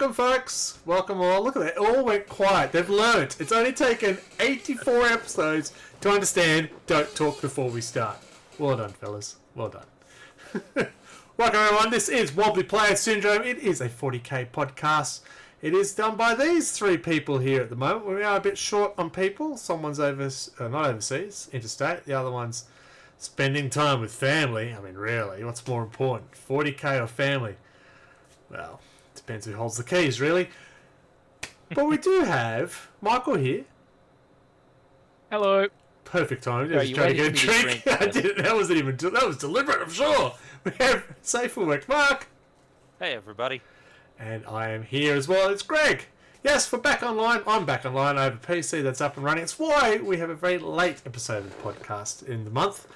Welcome, folks. Welcome all. Look at that. It all went quiet. They've learnt. It's only taken 84 episodes to understand don't talk before we start. Well done, fellas. Well done. Welcome, everyone. This is Wobbly Player Syndrome. It is a 40k podcast. It is done by these three people here at the moment. We are a bit short on people. Someone's not overseas, interstate. The other one's spending time with family. I mean, really, what's more important, 40k or family? Well, depends who holds the keys, really. But we do have Michael here. Hello. Perfect time. Just trying to get a drink. I didn't. That was deliberate, I'm sure. We have Safe for Work Mark. Hey, everybody. And I am here as well. It's Greg. Yes, we're back online. I'm back online. I have a PC that's up and running. It's why we have a very late episode of the podcast in the month.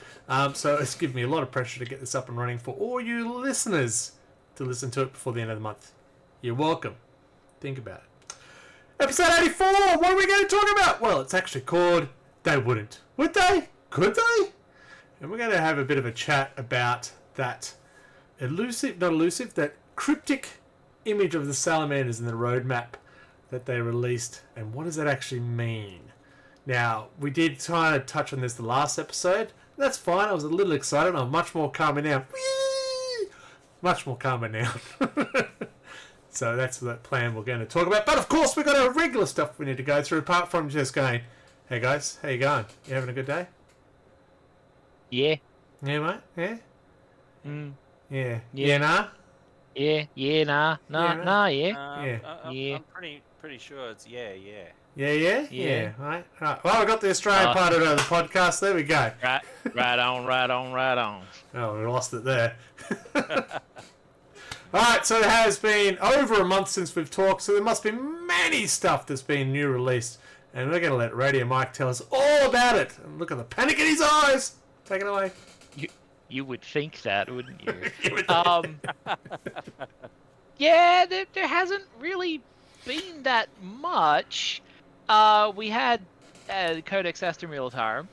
So it's given me a lot of pressure to get this up and running for all you listeners to listen to it before the end of the month. You're welcome. Think about it. Episode 84. What are we going to talk about? Well, it's actually called They Wouldn't. Would they? Could they? And we're going to have a bit of a chat about that that cryptic image of the salamanders in the roadmap that they released, and what does that actually mean? Now, we did kind of touch on this the last episode. That's fine. I was a little excited. I'm much more calmer now. Whee! Much more calmer now. So that's the plan we're going to talk about. But of course, we've got our regular stuff we need to go through, apart from just going, hey guys, how you going? You having a good day? Yeah. Yeah, mate? Yeah? Mm. Yeah. Yeah, nah? Yeah. Yeah. Nah. Yeah. I'm pretty sure it's yeah. Yeah. Right. Well, we got the Australian part of the podcast. There we go. Right on. Oh, we lost it there. Alright, so it has been over a month since we've talked, so there must be many stuff that's been new released. And we're going to let Radio Mike tell us all about it. And look at the panic in his eyes. Take it away. You would think that, wouldn't you? Yeah, there hasn't really been that much. We had the Codex Astra Militarum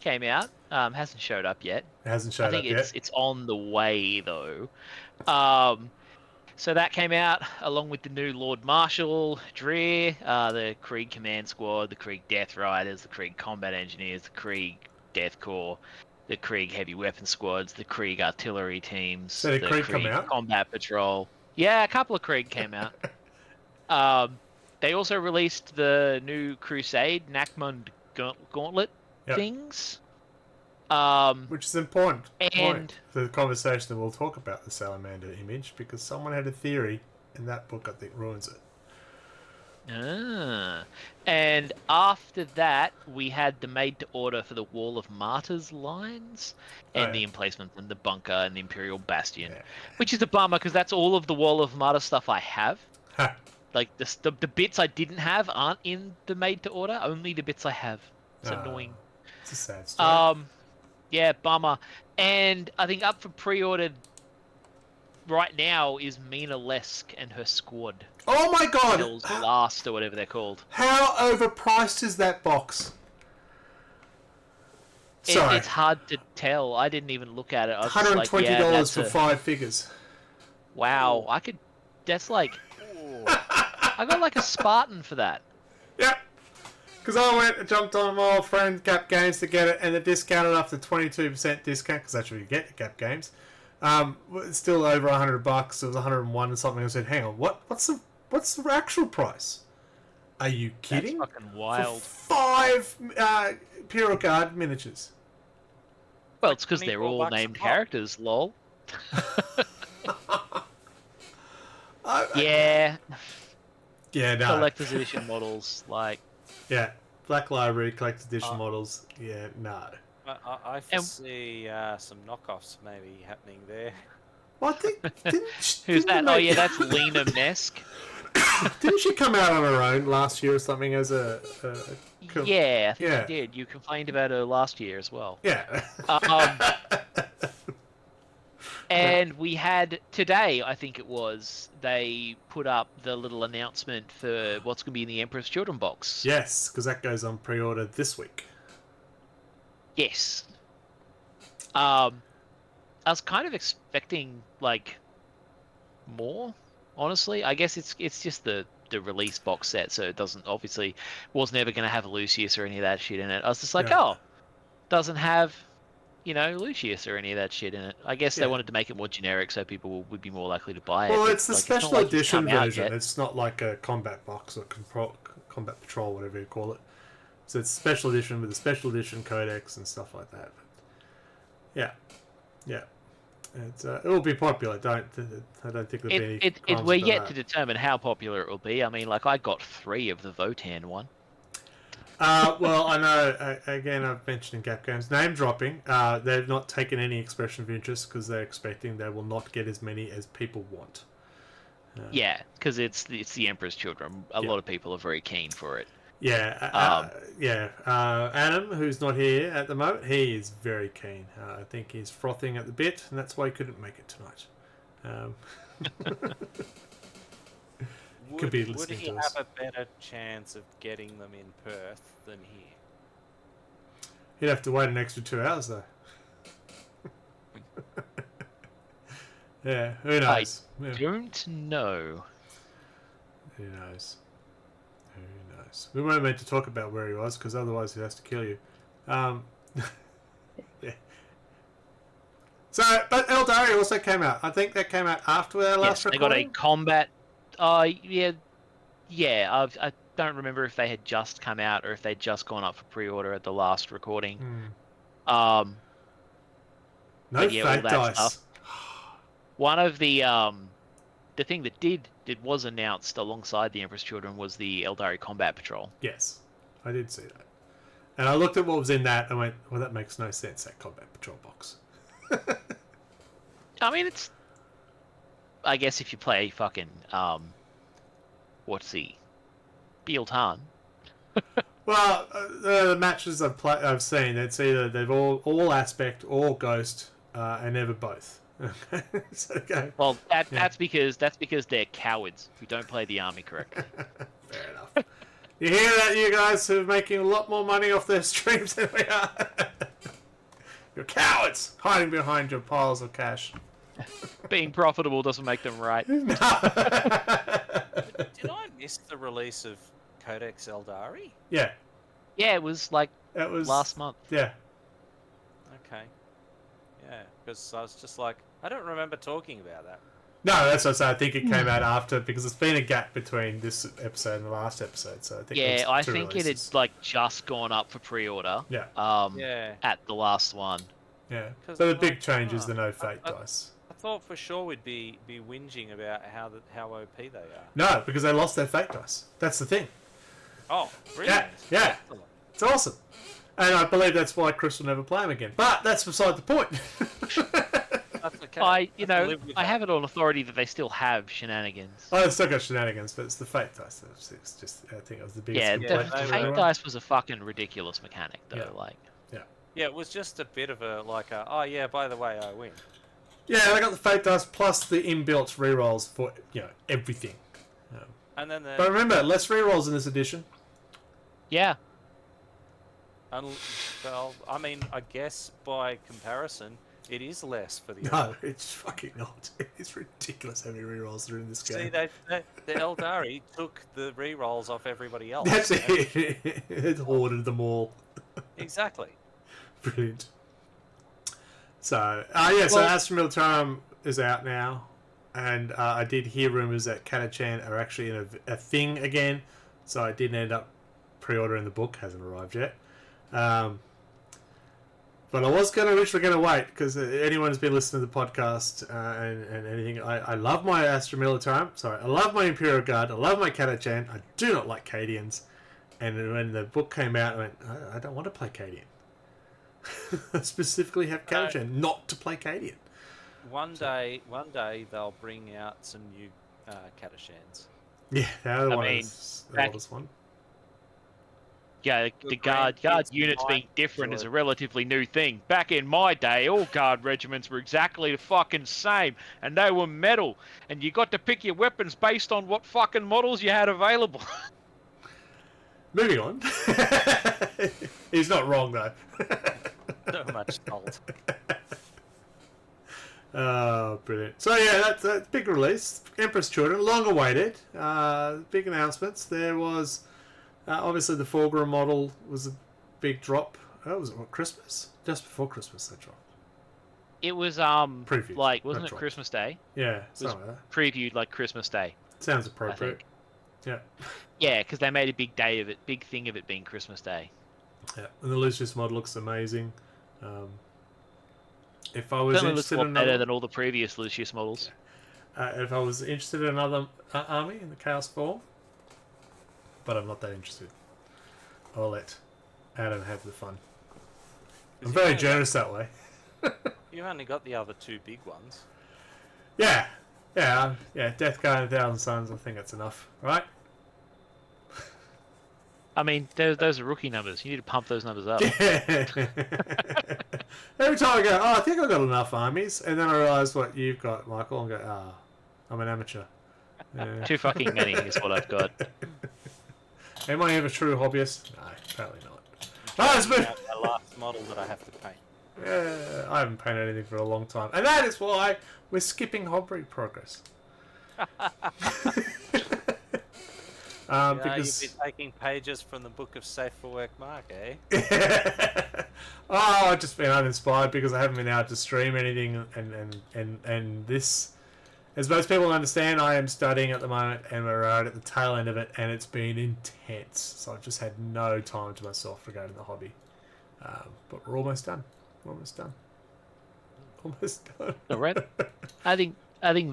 came out. Hasn't showed up yet. It hasn't showed up yet. I think it's on the way, though. So that came out along with the new Lord Marshal, Dreer, the Krieg Command Squad, the Krieg Death Riders, the Krieg Combat Engineers, the Krieg Death Corps, the Krieg Heavy Weapon Squads, the Krieg Artillery Teams, so the Krieg come out? Combat Patrol. Yeah, a couple of Krieg came out. They also released the new Crusade Nakmund Gauntlet things. Which is important and for the conversation that we'll talk about the salamander image, because someone had a theory, and that book, I think, ruins it. And after that, we had the made-to-order for the Wall of Martyrs lines, and the emplacement and the bunker and the Imperial Bastion, which is a bummer, because that's all of the Wall of Martyrs stuff I have. Like, the bits I didn't have aren't in the made-to-order, only the bits I have. It's annoying. It's a sad story. Yeah, bummer. And I think up for pre-ordered right now is Mina Lesk and her squad. Oh my god! Hell's Last, or whatever they're called. How overpriced is that box? Sorry. It's hard to tell. I didn't even look at it. I was $120 for 5 figures. Wow, that's like... I got like a Spartan for that. Yep. Because I went and jumped on my old friend Gap Games to get it, and the discounted up to 22% discount, because that's what you get at Gap Games. It's still over $100. It was 101 or something. I said, hang on, what's the actual price? Are you kidding? That's fucking wild. For 5 Imperial Guard miniatures. Well, it's because they're all named characters, lol. Yeah, no. Collector's edition models, like... Yeah, Black Library Collector's Edition models. Yeah, no. I foresee some knockoffs maybe happening there. Well, I think... Who's that? Oh, yeah, that's Lena Mesk. Didn't she come out on her own last year or something as a Yeah, I think she did. You complained about her last year as well. Yeah. And we had today, I think it was, they put up the little announcement for what's going to be in the Emperor's Children box. Yes, because that goes on pre-order this week. Yes. I was kind of expecting, like, more honestly. I guess it's just the release box set, so it doesn't obviously was never going to have Lucius or any of that shit in it. I was just like, Yeah. oh, doesn't have, Lucius or any of that shit in it. I guess they Yeah. wanted to make it more generic so people would be more likely to buy it. Well, but, it's the like, it's not special like he's edition come out version. yet. It's not like a combat box or combat patrol, whatever you call it. So it's special edition with the special edition codex and stuff like that. But yeah. It will be popular. I don't think there'll be any qualms We're about yet that. to determine how popular it will be. I mean, like, I got 3 of the Votan one. Well, I know, again, I've mentioned in Gap Games, name dropping, they've not taken any expression of interest because they're expecting they will not get as many as people want. Yeah, because it's the Emperor's Children. A lot of people are very keen for it. Yeah, Adam, who's not here at the moment, he is very keen. I think he's frothing at the bit, and that's why he couldn't make it tonight. Could be Would listening he to have us. a better chance of getting them in Perth than here? He'd have to wait an extra 2 hours, though. Yeah, who knows? Yeah. Don't know. Who knows? We weren't meant to talk about where he was, because otherwise he has to kill you. Yeah. So, but Eldari also came out. I think that came out after our last Yes, they got a recording. combat. Yeah. I don't remember if they had just come out or if they'd just gone up for pre-order at the last recording. No but yeah, all fake that dice. stuff. One of the thing that was announced alongside the Emperor's Children was the Eldari Combat Patrol. Yes, I did see that. And I looked at what was in that and went, well, that makes no sense, that combat patrol box. I mean, I guess if you play fucking Bealtan. Well, the matches I've seen, it's either they've all aspect, all ghost, and never both. So, okay. Well, that's because they're cowards who don't play the army correctly. Fair enough. You hear that, you guys who are making a lot more money off their streams than we are? You're cowards, hiding behind your piles of cash. Being profitable doesn't make them right. Did I miss the release of Codex Eldari? Yeah. Yeah, it was like It was last month. Yeah. Okay. Yeah, because I was just like, I don't remember talking about that. No, that's what I say. I think it came out after, because there's been a gap between this episode and the last episode. So I think it was two think releases. it had like just gone up for pre-order. Yeah. Yeah. At the last one. Yeah. 'Cause So the I'm big like, change is oh, the no fake I- dice. I thought for sure we'd be whinging about how OP they are. No, because they lost their fake dice. That's the thing. Oh, brilliant. Yeah. Excellent. It's awesome. And I believe that's why Chris will never play him again. But that's beside the point. That's okay. I live with that. have it on authority that they still have shenanigans. Oh, it's still got shenanigans, but it's the fake dice. It's just, I think it was the biggest Yeah, complaint the from they fake everyone. dice was a fucking ridiculous mechanic, though. Yeah. Like, Yeah, it was just a bit of oh yeah, by the way, I win. Yeah, I got the fake dice plus the inbuilt rerolls for, everything. And then But remember, less rerolls in this edition. yeah, well, I mean, I guess by comparison, it is less for the. No, it's fucking not. It's ridiculous how many rerolls are in this game. See, the Eldari took the rerolls off everybody else. That's it. It hoarded them all. Exactly. Brilliant. So, so Astra Militarum is out now, and I did hear rumours that Catachan are actually in a thing again, so I didn't end up pre-ordering the book, hasn't arrived yet. But I was originally going to wait, because anyone who's been listening to the podcast and anything, I love my Astra Militarum, sorry, I love my Imperial Guard, I love my Catachan, I do not like Cadians, and when the book came out, I went, I don't want to play Cadian. I specifically have Catachan not to play Cadian. One day they'll bring out some new Catachans. Yeah, the other one mean, is the back- oldest one. yeah. The guard grandkids units might being different is enjoy a relatively new thing. Back in my day, all guard regiments were exactly the fucking same, and they were metal, and you got to pick your weapons based on what fucking models you had available. Moving on. He's not wrong, though. So much salt. Oh, brilliant. So yeah, that's a big release. Emperor's Children, long awaited. Big announcements. There was obviously the Fulgrim model was a big drop. Oh, was it what, Christmas? Just before Christmas they dropped. It was Previewed, like wasn't it dropped. Christmas Day? Yeah, It was something like that. previewed like Christmas Day. Sounds appropriate. Yeah. Yeah, because they made a big day of it, big thing of it being Christmas Day. Yeah, and the Lucius mod looks amazing. If I was Certainly looks a interested lot in better another, than all the previous Lucius models. if I was interested in another army in the Chaos form, but I'm not that interested. I'll let Adam have the fun. I'm very generous that way. You've only got the other two big ones. Yeah. Death Guard and 1,000 Suns. I think that's enough, right? I mean, those are rookie numbers. You need to pump those numbers up. Every time I go, I think I've got enough armies, and then I realise what you've got, Michael, and go, I'm an amateur. Yeah. Too fucking many is what I've got. Am I ever a true hobbyist? No, apparently not. It's been the last model that I have to paint. Yeah, I haven't painted anything for a long time, and that is why we're skipping hobby progress. Because you've been taking pages from the book of Safe for Work Mark, eh? I've just been uninspired because I haven't been able to stream anything, and this, as most people understand, I am studying at the moment, and we're right at the tail end of it, and it's been intense. So I've just had no time to myself regarding the hobby. But we're almost done. Almost done. All right. I think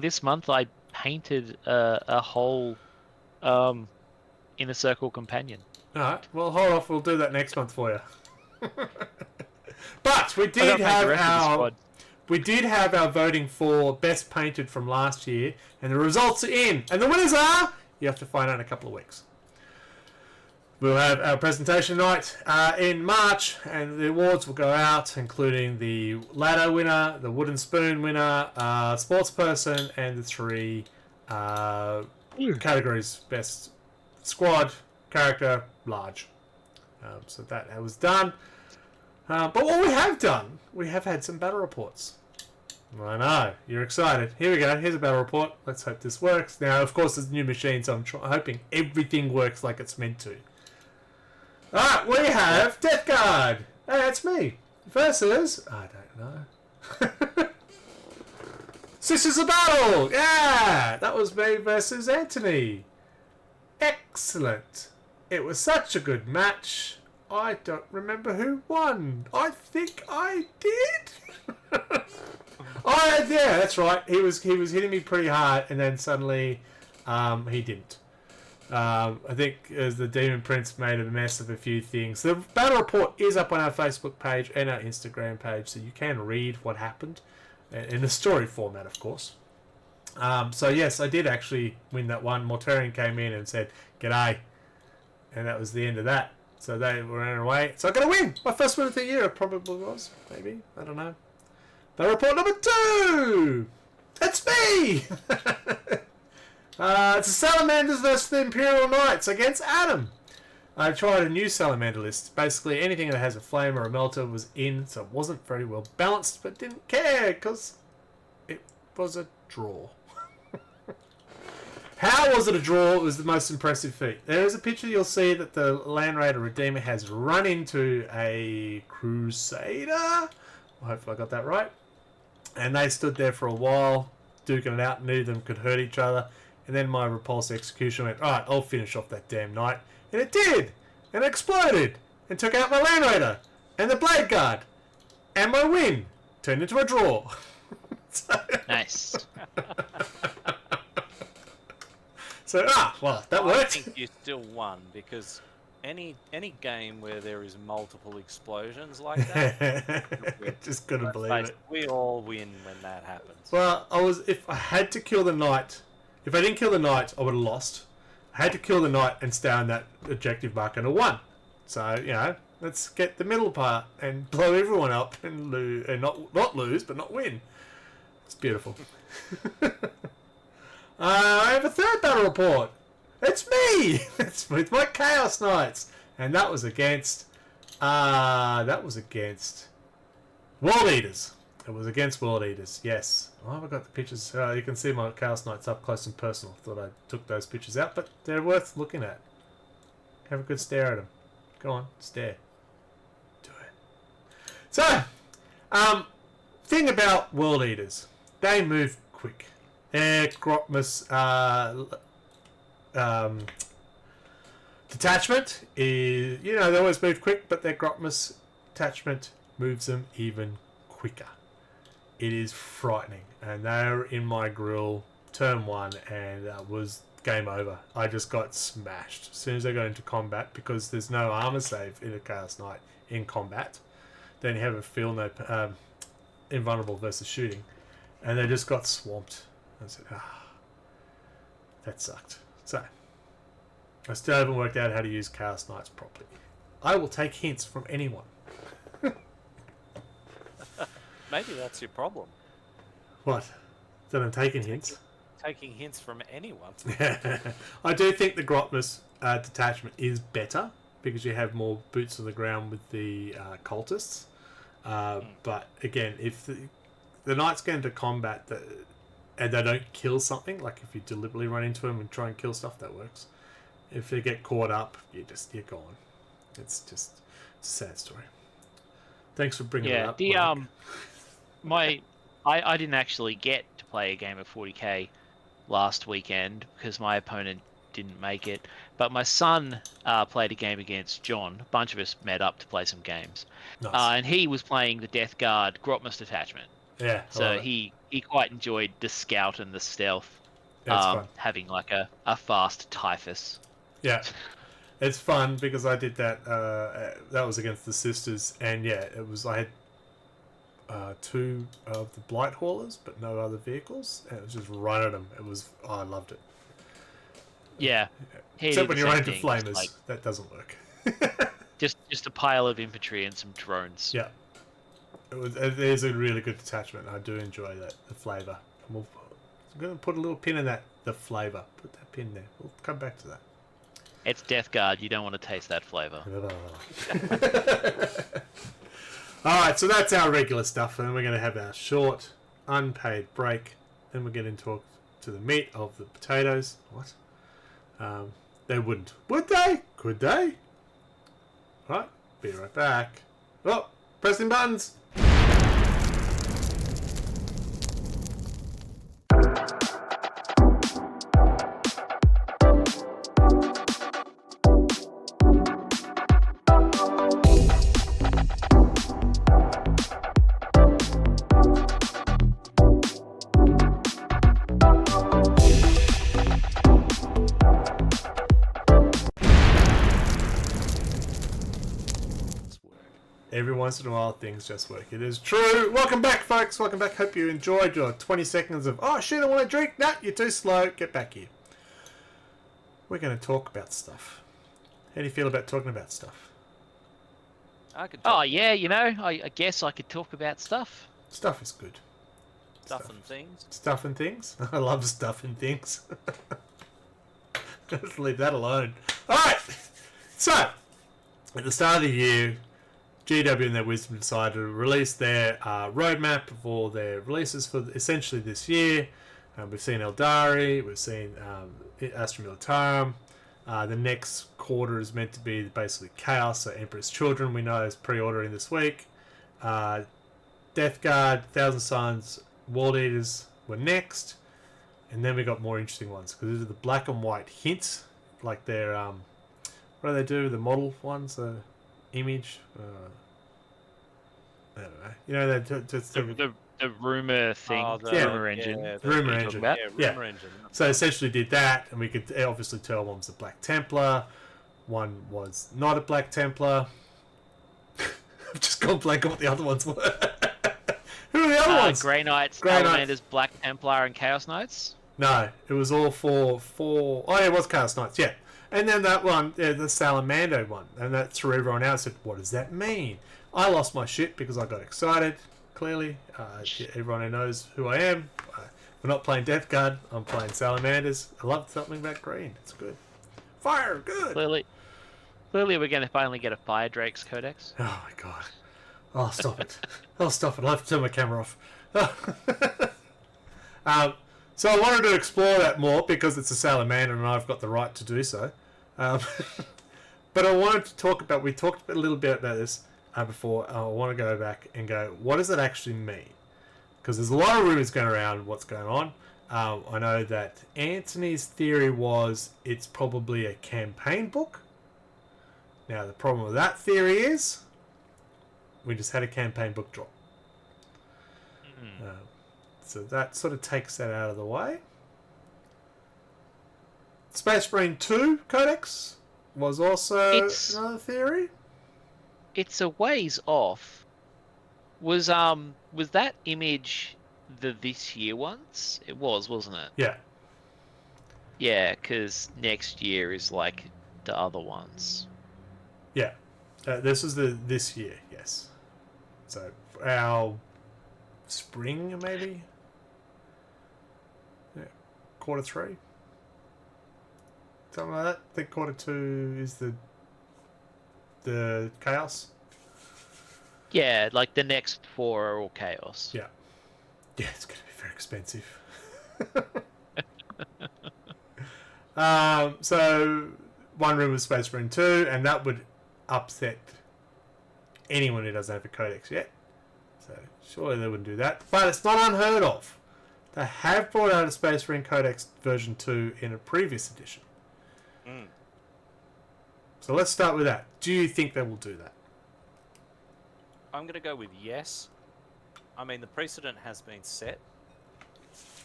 this month I painted a whole inner circle companion. All right. Well, hold off. We'll do that next month for you. But we did have our voting for best painted from last year, and the results are in, and the winners are. You have to find out in a couple of weeks. We'll have our presentation night in March, and the awards will go out, including the ladder winner, the wooden spoon winner, sports person, and the 3 categories: best squad, character, large. So that was done. But what we have done, we have had some battle reports. I know, you're excited. Here we go, here's a battle report. Let's hope this works. Now, of course, it's a new machine, so I'm hoping everything works like it's meant to. Alright, we have Death Guard. Hey, that's me. Versus, I don't know. Sisters of Battle! Yeah! That was me versus Anthony. Excellent. It was such a good match. I don't remember who won. I think I did. Oh yeah, that's right. He was hitting me pretty hard, and then suddenly, he didn't. I think as the Demon Prince made a mess of a few things. The battle report is up on our Facebook page and our Instagram page, so you can read what happened in the story format, of course. So yes, I did actually win that one. Mortarian came in and said, "G'day," and that was the end of that. So they were on their way. So I got a win. My first win of the year, it probably was. Maybe. I don't know. Battle report number 2! That's me! It's the Salamanders versus the Imperial Knights against Adam. I tried a new Salamander list. Basically, anything that has a flame or a melter was in, so it wasn't very well balanced, but didn't care, because it was a draw. How was it a draw? It was the most impressive feat. There is a picture you'll see that the Land Raider Redeemer has run into a Crusader. Well, hopefully I got that right. And they stood there for a while, duking it out, knew them could hurt each other. And then my repulse execution went, alright, I'll finish off that damn knight. And it did! And it exploded! And took out my Land Raider! And the Blade Guard! And my win! Turned into a draw. Nice. So, well, that worked. I think you still won, because any game where there is multiple explosions like that, just couldn't believe it. We all win when that happens. Well, if I had to kill the knight, if I didn't kill the knight, I would have lost. I had to kill the knight and stay on that objective marker and I won. So, let's get the middle part and blow everyone up and lose, and not lose, but not win. It's beautiful. I have a third battle report. It's me. It's with my Chaos Knights, and that was against World Eaters. It was against World Eaters, yes. Oh, I've got the pictures. You can see my Chaos Knights up close and personal. Thought I took those pictures out, but they're worth looking at. Have a good stare at them. Go on, stare. Do it. So, thing about World Eaters. They move quick. Their Grotmus detachment is, they always move quick, but their Grotmus detachment moves them even quicker. It is frightening, and they're in my grill turn 1, and was game over. I just got smashed as soon as they got into combat, because there's no armor save in a Chaos Knight in combat. Then you have a feel no invulnerable versus shooting, and they just got swamped. I said, that sucked. So I still haven't worked out how to use Chaos Knights properly. I will take hints from anyone. Maybe that's your problem. What? That I'm taking hints? Taking hints from anyone. I do think the Grotmus detachment is better because you have more boots on the ground with the cultists. But again, if the Knights get into combat and they don't kill something, like if you deliberately run into them and try and kill stuff, that works. If they get caught up, you're gone. It's just a sad story. Thanks for bringing it up. I didn't actually get to play a game of 40k last weekend because my opponent didn't make it. But my son played a game against John. A bunch of us met up to play some games. Nice. And he was playing the Death Guard Grotmus detachment. Yeah. So he quite enjoyed the scout and the stealth. That's fun. Having like a fast typhus. Yeah. It's fun because I did that. That was against the sisters, and it was. I had 2 of the Blight Haulers, but no other vehicles, and it was just right at them. It was. I loved it. Yeah. Except when you run into flamers, like, that doesn't work. just a pile of infantry and some drones. Yeah. It is a really good detachment. I do enjoy that, the flavour. I'm going to put a little pin in that. The flavour. Put that pin there. We'll come back to that. It's Death Guard. You don't want to taste that flavour. Alright, so that's our regular stuff. And then we're going to have our short, unpaid break. Then we're going to talk to the meat of the potatoes. What? They wouldn't. Would they? Could they? Alright, be right back. Oh, pressing buttons. Every once in a while, things just work. It is true. Welcome back, folks. Welcome back. Hope you enjoyed your 20 seconds of, oh, shit, I want to drink. Nah, you're too slow. Get back here. We're going to talk about stuff. How do you feel about talking about stuff? I could talk I guess I could talk about stuff. Stuff is good. stuff and things. Stuff and things? I love stuff and things. Let's leave that alone. Alright! So, at the start of the year, GW and their wisdom decided to release their roadmap of all their releases for essentially this year. We've seen Eldari, we've seen Astra Militarum. The next quarter is meant to be basically Chaos, so Emperor's Children we know is pre-ordering this week. Death Guard, Thousand Suns, World Eaters were next. And then we got more interesting ones, because these are the black and white hints, like their, what do they do, the model ones, the image, I don't know. You know, the rumor thing, rumor engine. Yeah, rumor engine. Rumor engine. So essentially did that, and we could obviously tell one was a Black Templar, one was not a Black Templar. I've just gone blank on what the other ones were. Who are the other ones? Grey Knights, Salamanders, Black Templar, and Chaos Knights? No, it was all four. Oh, yeah, it was Chaos Knights, yeah. And then that one, the Salamander one, and that threw everyone out. I said, what does that mean? I lost my shit because I got excited, clearly. Everyone who knows who I am. We're not playing Death Guard, I'm playing Salamanders. I love something about green, it's good. Fire, good! Clearly we're going to finally get a Fire Drake's Codex. Oh my god. Oh, stop it. Oh, stop it. I'll have to turn my camera off. So I wanted to explore that more because it's a salamander and I've got the right to do so. Um, but I wanted to talk about, we talked a little bit about this before. I want to go back and go, what does it actually mean? Because there's a lot of rumors going around what's going on. I know that Anthony's theory was it's probably a campaign book. Now, the problem with that theory is we just had a campaign book drop. So that sort of takes that out of the way. Space Marine 2 Codex was also another theory. It's a ways off. Was that image the this year ones? It was, wasn't it? Yeah. Yeah, because next year is like the other ones. Yeah. This is this year, yes. So our spring, maybe? Yeah. Q3? Something like that. I think Q2 is the Chaos. Yeah, like the next 4 are all Chaos. Yeah. Yeah, it's going to be very expensive. So one room was Space Marine 2, and that would upset anyone who doesn't have a Codex yet. So surely they wouldn't do that. But it's not unheard of. They have brought out a Space Marine Codex version 2 in a previous edition. So let's start with that. Do you think they will do that? I'm going to go with yes. I mean, the precedent has been set,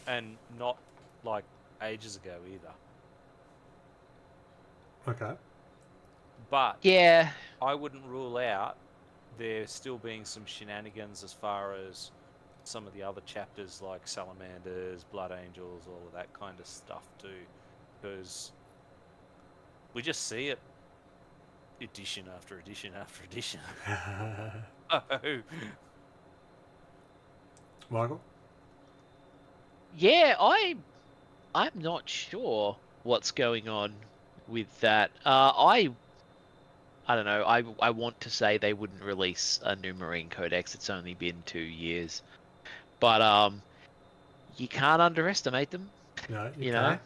and not like ages ago either. Okay. But Yeah, I wouldn't rule out there still being some shenanigans as far as some of the other chapters like Salamanders, Blood Angels, all of that kind of stuff too, because we just see it edition after edition after edition. Oh. Michael? yeah, I'm not sure what's going on with that. I don't know. I want to say they wouldn't release a new Marine Codex. It's only been 2 years, but you can't underestimate them. No, you can't. know.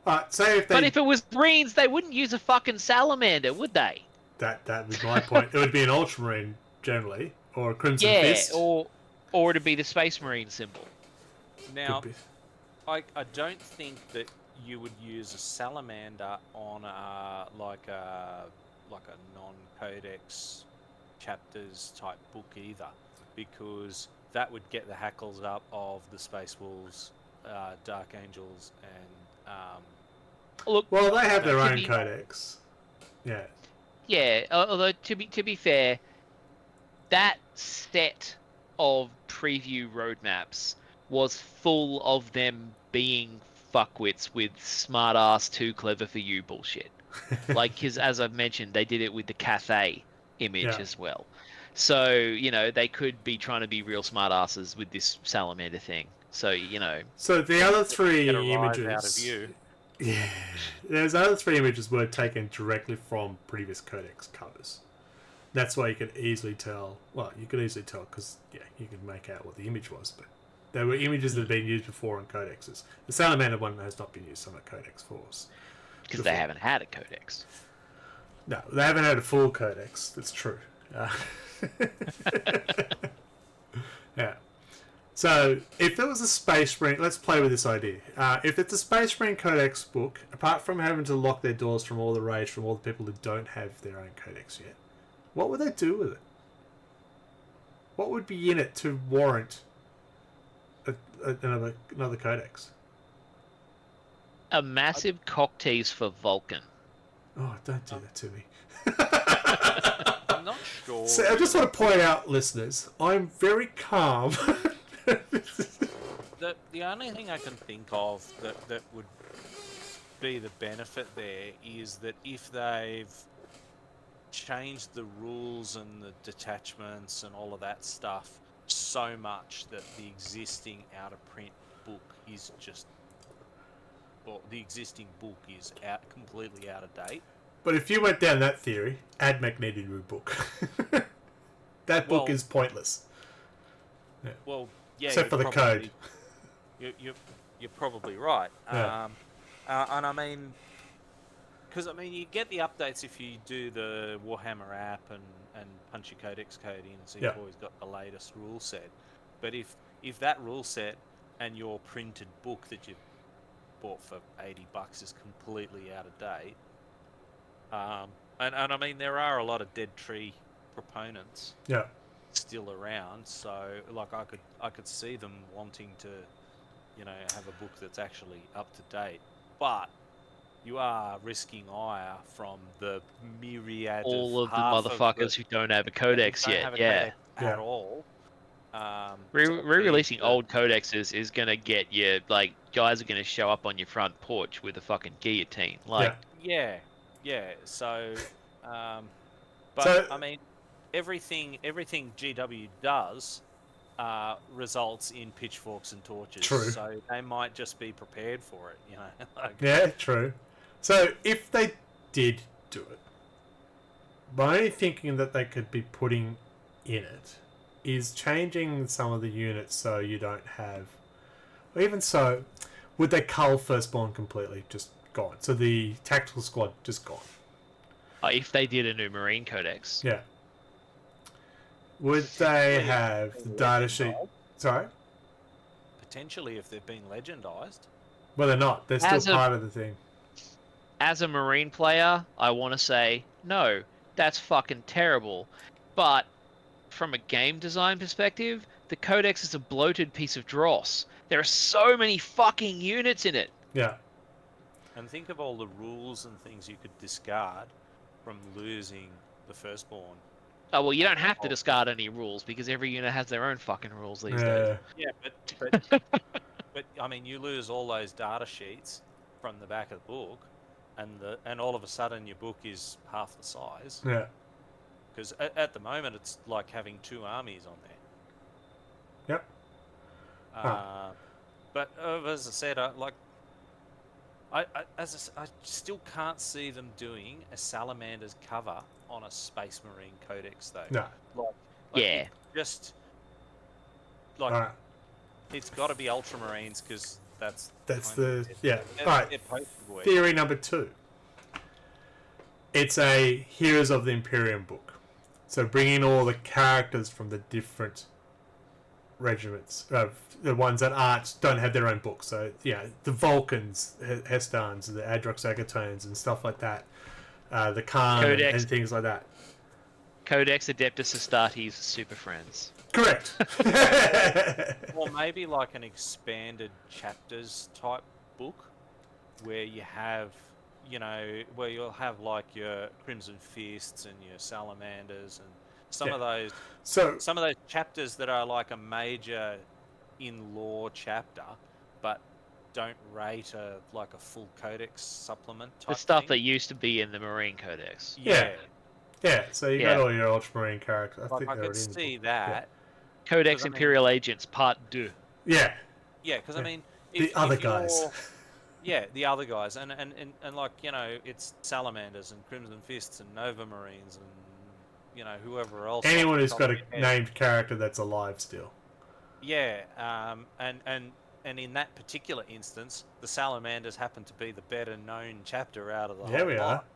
Alright, say if they... But if it was Marines, they wouldn't use a fucking salamander, would they? That was my point. It would be an Ultramarine, generally, or a Crimson Fist. or it'd be the Space Marine symbol. Now, I don't think that you would use a salamander on like a non-codex chapters type book either, because that would get the hackles up of the Space Wolves, Dark Angels, and Look, well, they have their own codex. Yeah. Yeah, although to be fair, that set of preview roadmaps was full of them being fuckwits with smart ass too clever for you bullshit. Like, because as I've mentioned, they did it with the Cathay image as well. So, you know, they could be trying to be real smart asses with this salamander thing. So, you know. So the other three get a rise images... out of you. Yeah. Those other 3 images were taken directly from previous codex covers. That's why you could easily tell... Well, you could easily tell because, yeah, you could make out what the image was, but they were images that had been used before on codexes. The Salamander one has not been used on a codex for us. Because they haven't had a codex. No, they haven't had a full codex. That's true. Yeah. So, if there was a Space Marine... Let's play with this idea. If it's a Space Marine Codex book, apart from having to lock their doors from all the rage from all the people who don't have their own codex yet, what would they do with it? What would be in it to warrant another codex? A massive cock tease for Vulcan. Oh, don't do that to me. I'm not sure. So I just want to point out, listeners, I'm very calm. The only thing I can think of that would be the benefit there is that if they've changed the rules and the detachments and all of that stuff so much that the existing out of print book is just... Well, the existing book is completely out of date. But if you went down that theory, AdMech needed a new book. that book is pointless. Well, yeah. Except for the code. You're probably right. Yeah. And I mean, because you get the updates if you do the Warhammer app and punch your Codex code in, so you've always got the latest rule set. But if that rule set and your printed book that you bought for $80 is completely out of date, and I mean there are a lot of dead tree proponents still around, so like I could see them wanting to, have a book that's actually up to date, but you are risking ire from the myriad all of the half motherfuckers who don't have a codex don't yet. have a Yeah. codex at all. Re-releasing old codexes is gonna get you, like, guys are gonna show up on your front porch with a fucking guillotine. Like, yeah. So, but So- I mean, everything GW does results in pitchforks and torches. True. So they might just be prepared for it. Like, Yeah, true. So if they did do it, my only thinking that they could be putting in it is changing some of the units so you don't have... Or even so, would they cull Firstborn completely? Just gone. So the tactical squad just gone. if they did a new Marine Codex. Yeah. Would they have the data sheet... Sorry? potentially, if they've been legendized. Well, they're not. They're still part of the thing. As a Marine player, I want to say, no, that's fucking terrible. But from a game design perspective, the Codex is a bloated piece of dross. There are so many fucking units in it. Yeah. And think of all the rules and things you could discard from losing the Firstborn. Oh, well, you don't have to discard any rules because every unit has their own fucking rules these days. Yeah, but I mean, you lose all those data sheets from the back of the book, and all of a sudden your book is half the size. Yeah. Because at the moment it's like having 2 armies on there. Yep. But as I said, I still can't see them doing a Salamanders cover on a Space Marine Codex though. No. Yeah. Just like it's got to be Ultramarines because that's the... Yeah. They're Alright. poster boy. Theory number 2. It's a Heroes of the Imperium book. So bring in all the characters from the different regiments, the ones that don't have their own book. So the Vulcans, Hestans, the Adrox Agatones, and stuff like that. The Khan and things like that. Codex Adeptus Astartes Super Friends. Correct. Or maybe like an expanded chapters type book where you have, where you'll have like your Crimson Fists and your Salamanders and some of those chapters that are like a major in lore chapter, but don't rate a full Codex supplement type The stuff thing. that used to be in the Marine Codex. Yeah. So you got all your Ultramarine characters. I could see that. Codex Imperial Agents Part 2. Yeah. Yeah, because I mean... The other guys. Yeah, the other guys. And like, it's Salamanders and Crimson Fists and Nova Marines and, whoever else. Anyone who's got a named character that's alive still. Yeah, and in that particular instance, the Salamanders happen to be the better known chapter out of the whole lot,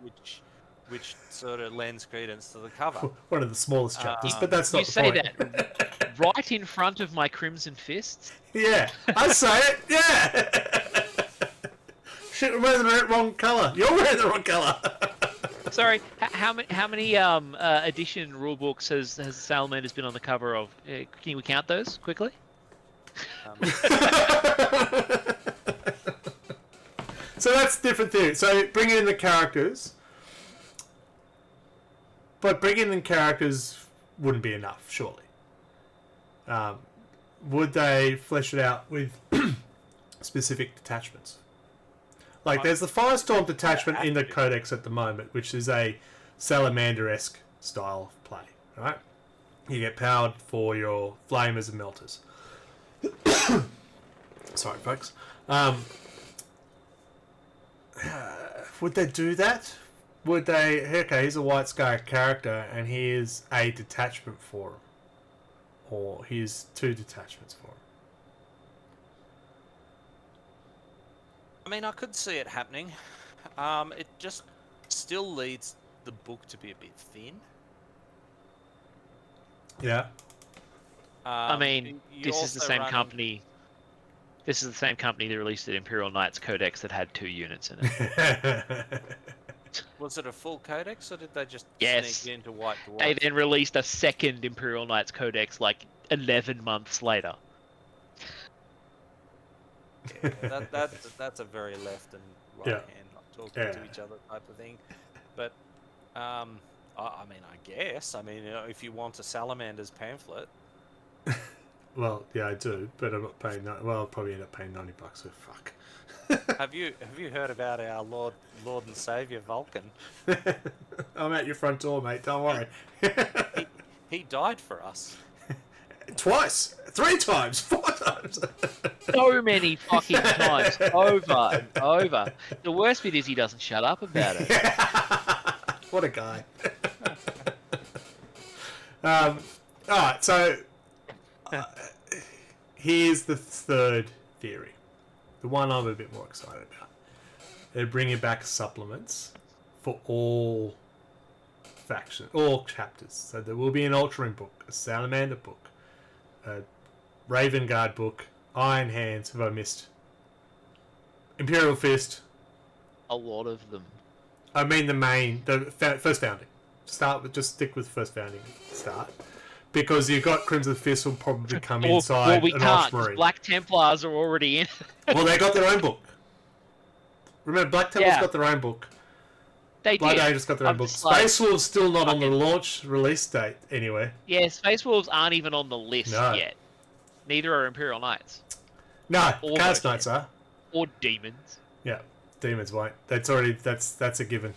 which sort of lends credence to the cover. One of the smallest chapters, but that's not the point. You say that right in front of my Crimson Fists? Yeah, I say it, yeah! Shit, we're wearing the wrong colour. You're wearing the wrong colour! Sorry, how many edition rulebooks has Salamanders been on the cover of? Can we count those quickly? So that's different theory. So bring in the characters, but bringing in characters wouldn't be enough, surely. Would they flesh it out with specific detachments? Like, there's the Firestorm detachment in the Codex at the moment, which is a Salamander-esque style of play, right? You get powered for your flamers and melters. Sorry, folks. Would they do that? would they... Okay, he's a White Sky character, and here's a detachment for him. Or here's 2 detachments for him. I mean, I could see it happening. It just still leads the book to be a bit thin. Yeah. I mean, you this is the also same run- company. This is the same company that released the Imperial Knights Codex that had 2 units in it. Was it a full codex, or did they just Yes. sneak into White Dwarf? They then released a second Imperial Knights Codex like 11 months later. Yeah, that's a very left and right hand not talking to each other type of thing. But I mean, I guess. I mean, if you want a Salamanders pamphlet. Well, yeah, I do, but I'm not paying. Well, I'll probably end up paying $90 for fuck. Have you heard about our Lord and Savior Vulcan? I'm at your front door, mate. Don't worry. He died for us. Twice, 3 times, 4 times. So many fucking times, over and over. The worst bit is he doesn't shut up about it. What a guy. All right, so here's the third theory. The one I'm a bit more excited about. They're bringing back supplements for all factions, all chapters. So there will be an Ultramarine book, a Salamander book, a Raven Guard book, Iron Hands, have I missed? Imperial Fist. A lot of them. I mean the first founding. Just stick with first founding. Start. Because you've got Crimson Fist will probably come inside well, we an can't. 'Cause Ultramarine. Black Templars are already in. Well, they got their own book. Remember, Black Templar's got their own book. They Blood did. Angels got their own book. just like, Space Wolves still not on the fucking- launch release date anyway. Yeah, Space Wolves aren't even on the list No. yet. Neither are Imperial Knights. No, Almost Chaos Knights are. Or Demons. Yeah, Demons won't. That's a given.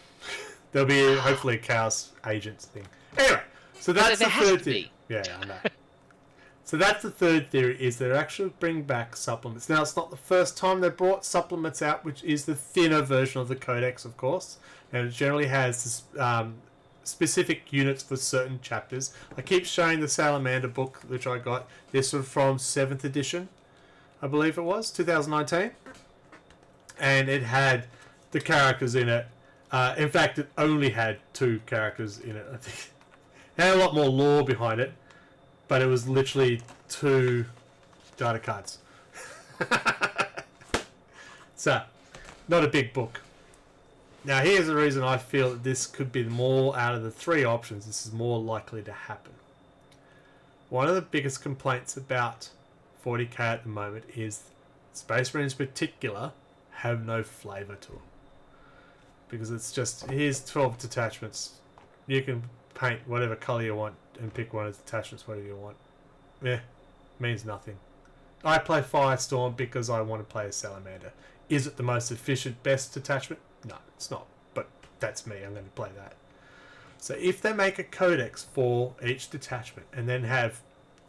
There'll be hopefully a Chaos Agents thing. Anyway, so that's there the has third to theory. be. Yeah, I know. So that's the third theory, is they're actually bring back supplements. Now, it's not the first time they brought supplements out, which is the thinner version of the Codex, of course. And it generally has this, specific units for certain chapters. I keep showing the Salamander book, which I got. This was from 7th edition, I believe it was, 2019. And it had the characters in it. In fact, it only had 2 characters in it, I think. It had a lot more lore behind it. But it was literally 2 data cards. So, not a big book. Now, here's the reason I feel that this could be more out of the 3 options. This is more likely to happen. One of the biggest complaints about 40k at the moment is Space Marines in particular have no flavour to them. Because it's just, here's 12 detachments. You can paint whatever colour you want and pick one of the detachments, whatever you want. Yeah, means nothing. I play Firestorm because I want to play a Salamander. Is it the most efficient, best detachment? No, it's not. But that's me. I'm going to play that. So if they make a codex for each detachment and then have,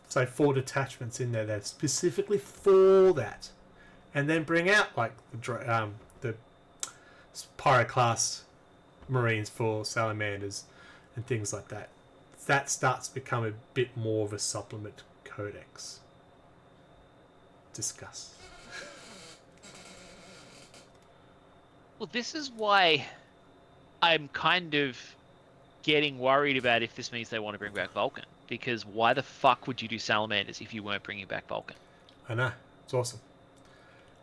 say, 4 detachments in there that's specifically for that, and then bring out like the Pyroclast Marines for Salamanders and things like that, that starts to become a bit more of a supplement codex. Discuss. Well, this is why I'm kind of getting worried about if this means they want to bring back Vulcan. Because why the fuck would you do Salamanders if you weren't bringing back Vulcan? I know. It's awesome.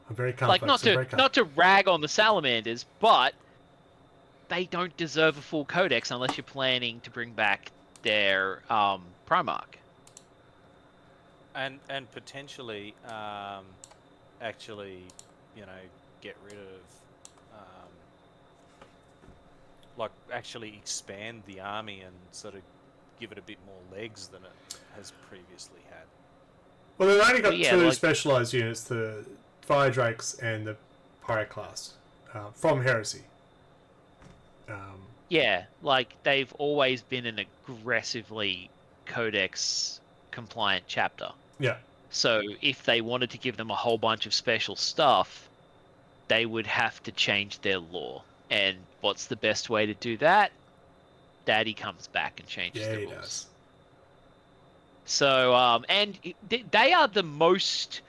I'm very calm. Like, folks. not to rag on the Salamanders, but they don't deserve a full codex unless you're planning to bring back their Primarch. And potentially, actually, get rid of, like, actually expand the army and sort of give it a bit more legs than it has previously had. Well, they've only got Yeah, 2 like- specialised units, the Fire Drakes and the Pyroclast, from Heresy. Yeah, like, they've always been an aggressively codex compliant chapter. Yeah. So if they wanted to give them a whole bunch of special stuff, they would have to change their lore. And what's the best way to do that? Daddy comes back and changes the he rules. does. So, they are the most,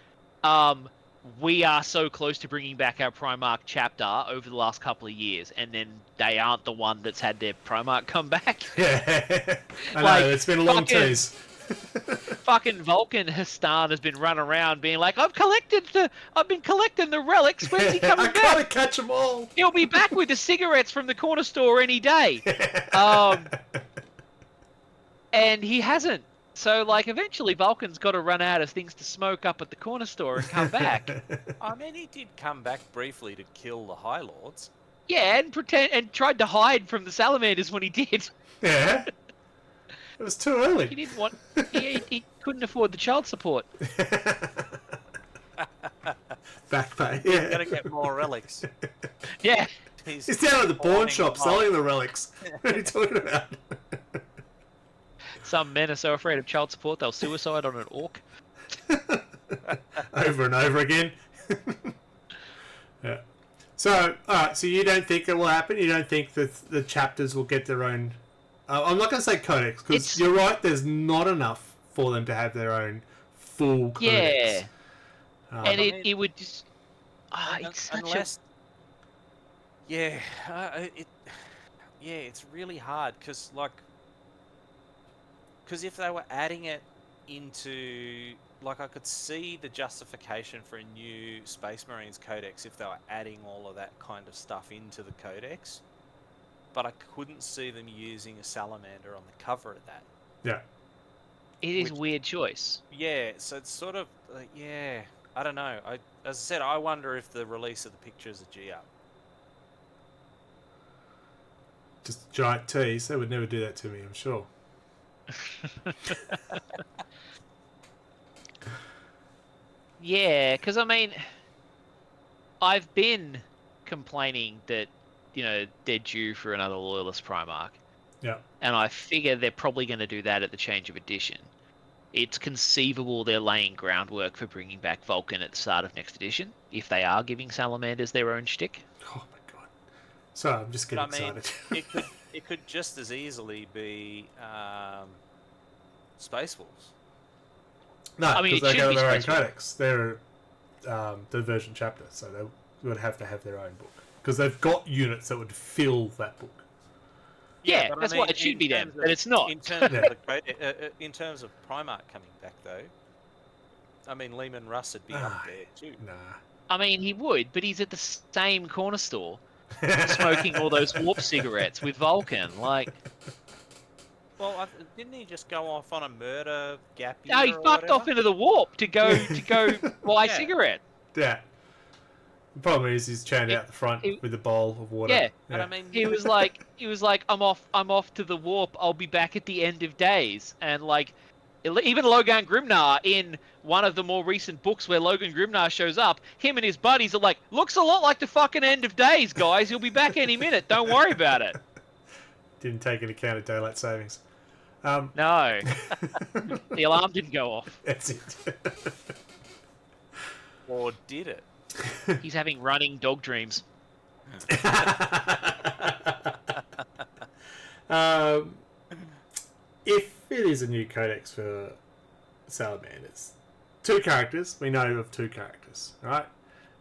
we are so close to bringing back our Primarch chapter over the last couple of years, and then they aren't the one that's had their Primarch come back. Yeah, I know, Like, it's been a long tease. Fucking Vulcan Hastan has been running around being like, I've been collecting the relics. When's he coming I back? gotta catch them all. He'll be back with the cigarettes from the corner store any day. And he hasn't. So, like, eventually Vulcan's got to run out of things to smoke up at the corner store and come back. I mean, he did come back briefly to kill the High Lords. Yeah, and tried to hide from the Salamanders when he did. Yeah. It was too early. He didn't want. He couldn't afford the child support. Back pay. He's Yeah. gotta get more relics. Yeah. He's down at the pawn pawning shop them selling the relics. What are you talking about? Some men are so afraid of child support they'll suicide on an orc. Over and over again. Yeah. So, alright, so you don't think it will happen? You don't think that the chapters will get their own... I'm not going to say codex, because you're right, there's not enough for them to have their own full codex. Yeah. And I mean, it would just... it's such unless... Yeah, it's really hard, because, like... Because if they were adding it into... Like, I could see the justification for a new Space Marines Codex if they were adding all of that kind of stuff into the Codex. But I couldn't see them using a Salamander on the cover of that. Yeah. It is a weird choice. Yeah, so it's sort of... yeah, I don't know. As I said, I wonder if the release of the picture is a G-up. Just a giant tease. They would never do that to me, I'm sure. Yeah, because I mean, I've been complaining that, they're due for another Loyalist Primarch. Yeah. And I figure they're probably going to do that at the change of edition. It's conceivable they're laying groundwork for bringing back Vulcan at the start of next edition, if they are giving Salamanders their own shtick. Oh my god. Sorry, I'm just getting excited. it could just as easily be Space Wolves. No, I mean, because they it go should their be own Space codex. They're diversion chapter, so they would have to have their own book. Because they've got units that would fill that book. Yeah, but I that's mean, why it should be them, terms but it's not. In terms, in terms of Primarch coming back, though, I mean, Lehman Russ would be up there, too. Nah. I mean, he would, but he's at the same corner store smoking all those warp cigarettes with Vulcan. Like, Well, didn't he just go off on a murder gap year? no, he fucked off into the warp to go buy Yeah. cigarette. Yeah. The problem is he's chained out the front with a bowl of water. Yeah. But I mean, He was like, I'm off to the warp. I'll be back at the end of days. And like, even Logan Grimnar in one of the more recent books where Logan Grimnar shows up, him and his buddies are like, looks a lot like the fucking end of days, guys. He'll be back any minute. Don't worry about it. Didn't take into account of daylight savings. No, the alarm didn't go off. That's it. or did it? He's having running dog dreams. If it is a new codex for Salamanders, two characters, we know of two characters, right?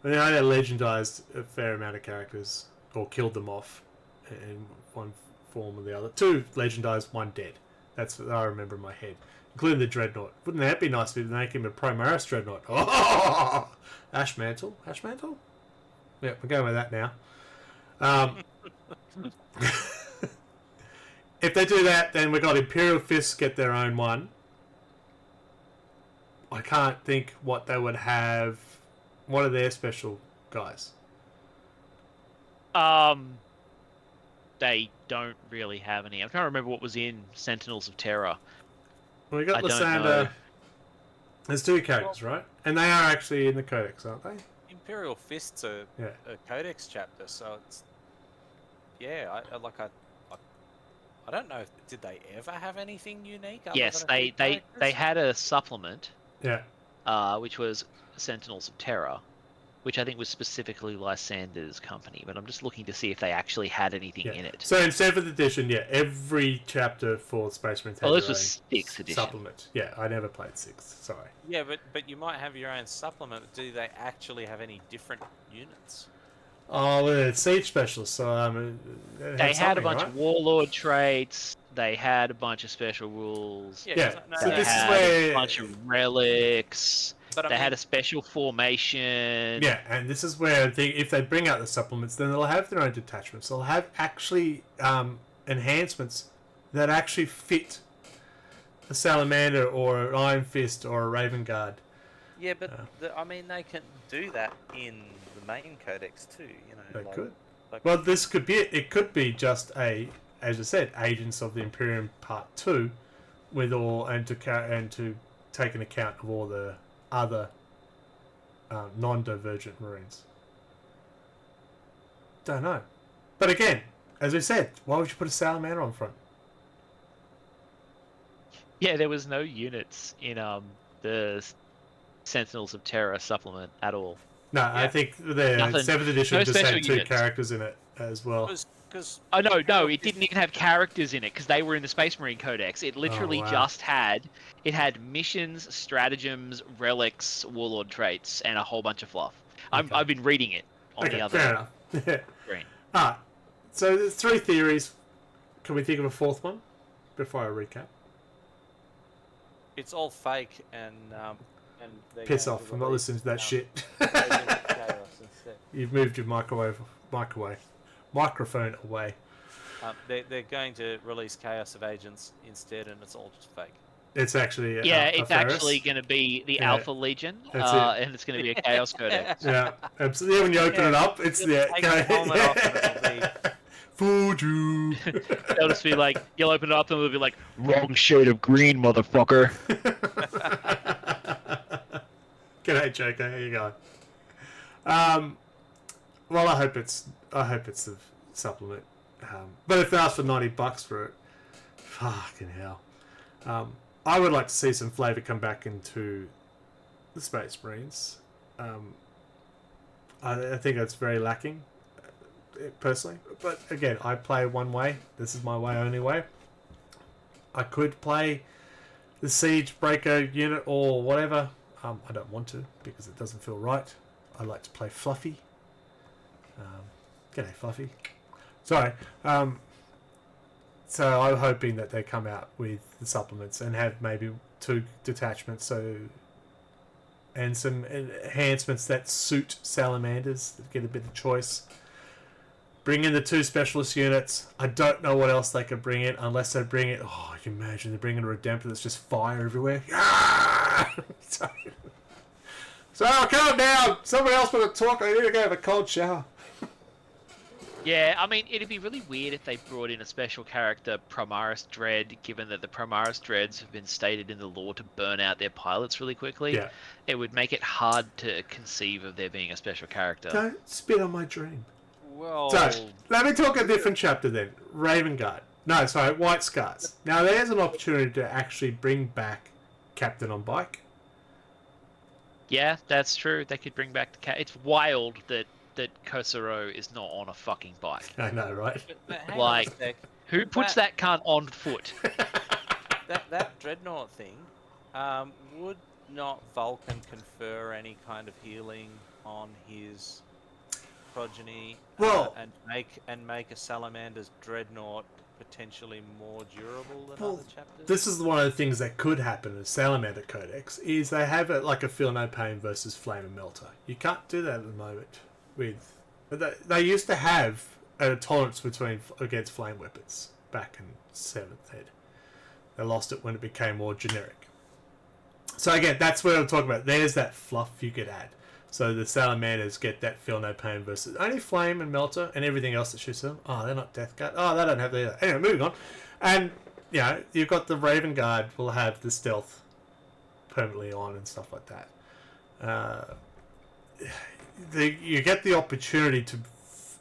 We know they legendized a fair amount of characters, or killed them off in one form or the other. Two legendized, one dead. That's what I remember in my head. Including the Dreadnought. Wouldn't that be nice if we make him a Primaris Dreadnought? Oh! Ashmantle? Ashmantle? Yeah, we're going with that now. If they do that, then we got Imperial Fists get their own one. I can't think what they would have. What are their special guys? They don't really have any. I'm trying to remember what was in Sentinels of Terror. Well, we got I don't Lysander. know. There's two characters, right? And they are actually in the Codex, aren't they? Imperial Fists are a Codex chapter, so it's... Yeah, I don't know. Did they ever have anything unique? Yes, they had a supplement. Yeah. Which was Sentinels of Terror. which I think was specifically Lysander's company, but I'm just looking to see if they actually had anything in it. So in 7th edition, every chapter for Space Marines had this their was own 6th edition. supplement. Yeah, I never played 6th, sorry. Yeah, but you might have your own supplement. Do they actually have any different units? Oh, well, it's Siege Specialists, so they had a bunch right? of Warlord traits. They had a bunch of special rules. Yeah, so they this had is where... a bunch of relics. But they had a special formation. Yeah, and this is where if they bring out the supplements, then they'll have their own detachments. They'll have actually enhancements that actually fit a Salamander or an Iron Fist or a Raven Guard. Yeah, but they can do that in the main codex too. They could. Well, this could be it. It could be just as I said, Agents of the Imperium Part 2, with all and to take an account of all the other non-divergent Marines. Don't know. But again, as we said, why would you put a Salamander on front? Yeah, there was no units in the Sentinels of Terror supplement at all. No, yeah. I think the 7th edition just had 2 characters in it as well. Oh, no, it didn't even have characters in it because they were in the Space Marine Codex. It literally just had missions, stratagems, relics, warlord traits, and a whole bunch of fluff. Okay. I've been reading it on the other screen. Alright, so there's 3 theories. Can we think of a 4th one before I recap? It's all fake and piss off! I'm not listening to that shit. You've moved your microphone away. They're going to release Chaos of Agents instead, and it's all just fake. It's actually it's actually going to be the Alpha Legion, and it's going to be a Chaos Codex. Yeah, absolutely. When you open it up, it's fooled you. They'll just be like, you'll open it up and it'll be like, wrong shade of green, motherfucker. G'day, Joker. How you going? Well, I hope it's the supplement. But if they ask for $90 for it, fucking hell. I would like to see some flavour come back into the Space Marines. I think that's very lacking, personally. But again, I play one way. This is my way, only way. I could play the Siege Breaker unit or whatever. I don't want to because it doesn't feel right. I like to play Fluffy. G'day, Fluffy. Sorry. So I'm hoping that they come out with the supplements and have maybe 2 detachments, and some enhancements that suit Salamanders, that get a bit of choice. Bring in the 2 specialist units. I don't know what else they could bring in unless they bring it. Oh, you imagine they bring in a Redemptor that's just fire everywhere. So calm down. Someone else want to talk. I need to go have a cold shower. Yeah, I mean, it'd be really weird if they brought in a special character, Primaris Dread, given that the Primaris Dreads have been stated in the lore to burn out their pilots really quickly. Yeah. It would make it hard to conceive of there being a special character. Don't spit on my dream. Well, So, let me talk a different chapter then. Raven Guard. No, sorry, White Scars. Now, there's an opportunity to actually bring back Captain on Bike. Yeah, that's true. They could bring back the cat. It's wild that Kosaro is not on a fucking bike. I know, right? but hang Like, on a sec. Who puts that cunt on foot? that Dreadnought thing, would not Vulcan confer any kind of healing on his progeny, Well, and make a Salamander's Dreadnought potentially more durable than other chapters? this is one of the things that could happen in Salamander Codex, is they have it like a Feel No Pain versus Flame and Melter. You can't do that at the moment. They used to have a tolerance against flame weapons back in 7th Ed. They lost it when it became more generic. So again, that's what I'm talking about. There's that fluff you could add. So the Salamanders get that Feel No Pain versus only Flame and Melter, and everything else that shoots them. Oh, they're not Death Guard. Oh, they don't have that either. Anyway, moving on. And, you've got the Raven Guard will have the stealth permanently on and stuff like that. You get the opportunity to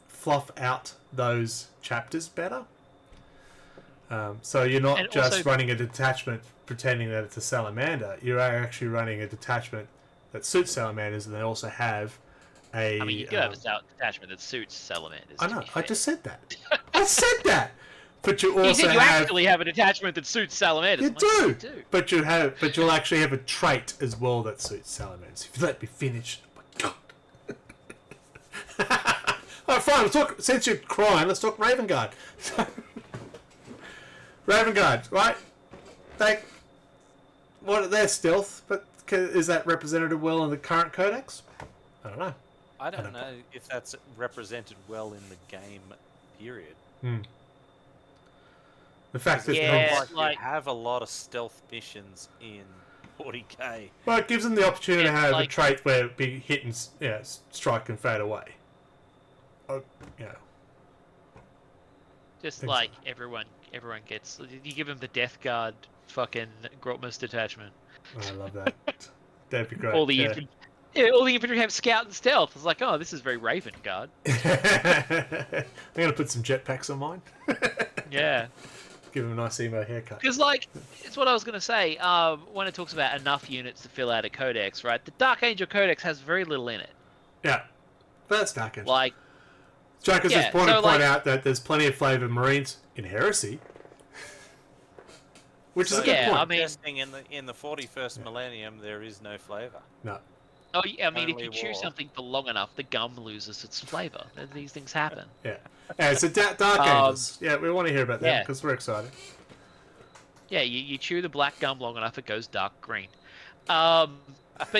fluff out those chapters better. So you're not just running a detachment pretending that it's a Salamander. You're actually running a detachment that suits Salamanders, and they also have a. I mean, you do have a detachment that suits salamanders. I to know. be I fair. just said that. I said that. But you also You said you have. actually have a detachment that suits salamanders. You I'm like, "Yeah, do. you do. But you'll actually have a trait as well that suits salamanders. If you let me finish. Oh my god. Alright, fine. Let's talk. Since you're crying, let's talk Raven Guard. Raven Guard, right? They're stealth, but is that represented well in the current codex? I don't know. I don't know if that's represented well in the game, period. The fact that like you have a lot of stealth missions in 40k. well, it gives them the opportunity to have a like- trait where big hit and strike and fade away. Oh, just Think like everyone gets. You give them the Death Guard fucking Grotmus detachment. I love that. That'd be great. All the infantry have scout and stealth. It's like, oh, this is very Raven Guard. I'm gonna put some jetpacks on mine. Yeah. Give him a nice emo haircut. Because, like, it's what I was going to say. When it talks about enough units to fill out a codex, right? The Dark Angel Codex has very little in it. Yeah, but that's Dark Angel. Like, Jokers yeah, just point so, like- out that there's plenty of flavour Marines in Heresy, which is a good yeah, point. I mean- Testing in the 41st millennium, there is no flavour. No. oh, yeah, I mean, if Only you chew war. something for long enough, the gum loses its flavour. These things happen. Yeah, so Dark Angels. Yeah, we want to hear about that yeah. because we're excited. Yeah, you chew the black gum long enough, it goes dark green. But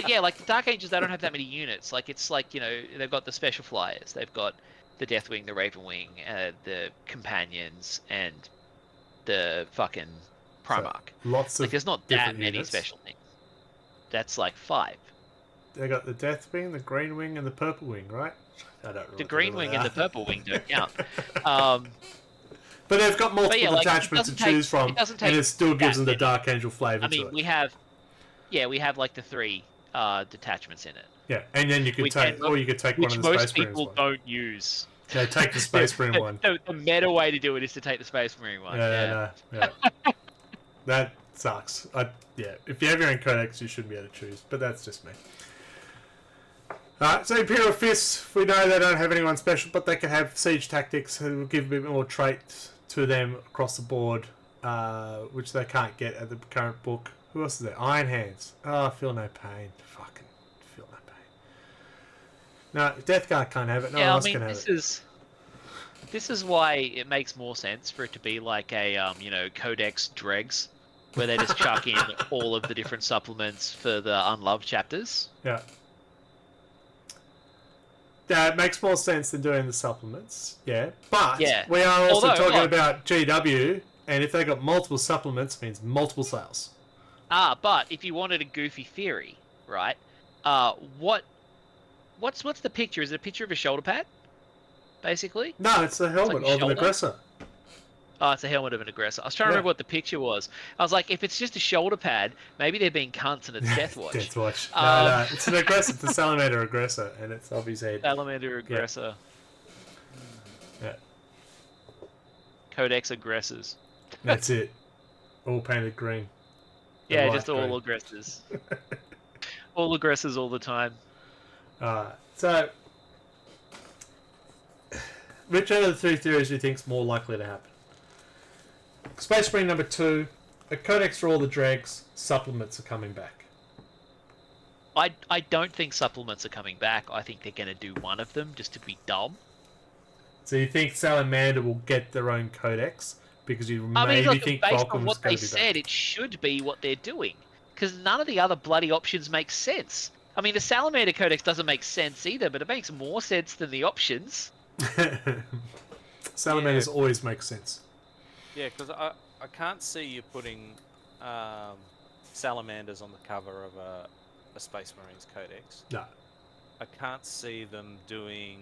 yeah, like the Dark Angels, they don't have that many units. Like it's like, you know, they've got the special flyers, they've got the Deathwing, the Ravenwing, the companions, and the fucking Primarch. Lots of Like there's not that different many units. special things. That's like 5. They got the Deathwing, the Green Wing, and the Purple Wing, right? I don't really The Green know Wing what and the they are. Purple Wing don't count. But they've got multiple yeah, like, it detachments to doesn't take- choose from, it doesn't and take it still gives that them the many. Dark Angel flavour I to mean, it. we have like the 3 detachments in it. Yeah, and then you could or you could take one Which of the most Space Marines people one. don't use. No, take the Space Marine one. The meta way to do it is to take the Space Marine one. Yeah. That sucks. If you have your own codex, you shouldn't be able to choose, but that's just me. Alright, so Imperial Fists, we know they don't have anyone special, but they can have siege tactics who will give a bit more traits to them across the board, which they can't get at the current book. Who else is there? Iron Hands. Oh, feel no pain. Fucking feel no pain. No, Death Guard can't have it. No one else can have it. This is why it makes more sense for it to be like a Codex Dregs, where they just chuck in all of the different supplements for the unloved chapters. Yeah. Yeah, it makes more sense than doing the supplements. Yeah, but we are also talking about GW, and if they got multiple supplements, it means multiple sales. But if you wanted a goofy theory, right? What's the picture? Is it a picture of a shoulder pad? Basically? No, it's the helmet like a of an aggressor. Oh, it's a helmet of an aggressor. I was trying to remember what the picture was. I was like, if it's just a shoulder pad, maybe they're being cunts and it's Deathwatch. Deathwatch. No, it's an aggressor. It's a Salamander aggressor, and it's off his head. Salamander aggressor. Yeah. Codex aggressors. That's it. All painted green. Yeah, light just all green. aggressors. All aggressors all the time. So, which of the 3 theories do you think is more likely to happen? Space Marine number 2, a codex for all the dregs, supplements are coming back. I don't think supplements are coming back. I think they're going to do one of them just to be dumb. So you think Salamander will get their own codex because you maybe look, think based Vulcan's on what going they to be said, back. it should be what they're doing. Because none of the other bloody options make sense. I mean, the Salamander Codex doesn't make sense either, but it makes more sense than the options. Salamanders always make sense. Yeah, because I can't see you putting salamanders on the cover of a Space Marines Codex. No. I can't see them doing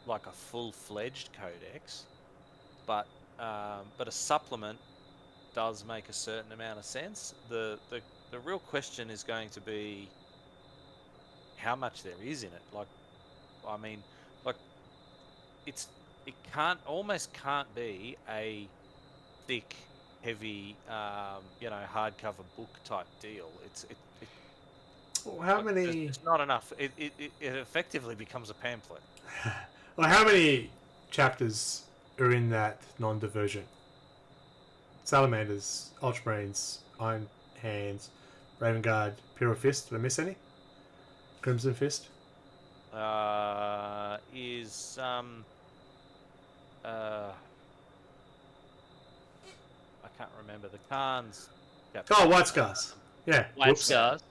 like a full-fledged codex, but a supplement does make a certain amount of sense. The real question is going to be how much there is in it. Like, I mean, like it almost can't be a thick, heavy, hardcover book type deal. How many? It's not enough. It effectively becomes a pamphlet. Well, how many chapters are in that non-divergent? Salamanders, Ultramarines, Iron Hands, Raven Guard, Imperial Fist. Did I miss any? Crimson Fist. Is I can't remember the Khan's. Oh, White Scars. Yeah. White Whoops. Scars.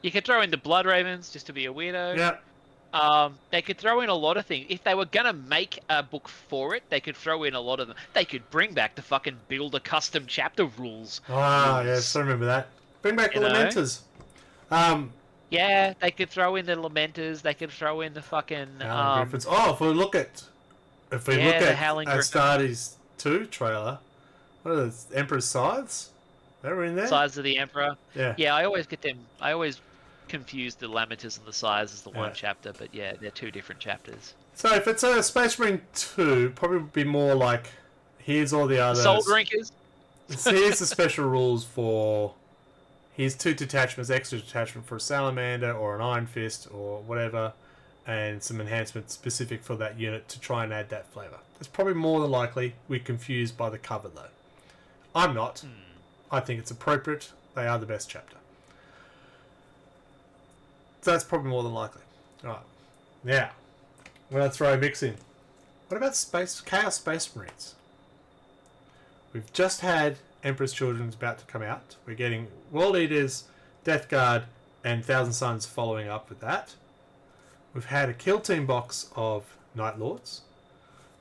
You could throw in the Blood Ravens just to be a weirdo. Yeah. They could throw in a lot of things. If they were gonna make a book for it, they could throw in a lot of them. They could bring back the fucking build a custom chapter rules. Ah, yes, I remember that. Bring back the You know? Lamenters. Yeah, they could throw in the Lamenters. They could throw in the fucking Howling Griffins. Oh, if we look at the Howling Griffins. Astartes 2 trailer, what are those? Emperor's Scythes? They were in there. Size of the Emperor. Yeah. Yeah, I always get them. I always confuse the Lamenters and the Size as the one Yeah. chapter, but yeah, they're two different chapters. So if it's a Space Marine 2, probably would be more like, here's all the others. Soul Drinkers. Here's the special rules for. Here's 2 detachments, extra detachment for a Salamander or an Iron Fist or whatever, and some enhancements specific for that unit to try and add that flavour. It's probably more than likely we're confused by the cover though. I'm not. I think it's appropriate. They are the best chapter. So that's probably more than likely. Alright. Now, I'm going to throw a mix in. What about Chaos Space Marines? We've just had Emperor's Children's about to come out. We're getting World Eaters, Death Guard, and Thousand Suns following up with that. We've had a Kill Team box of Night Lords.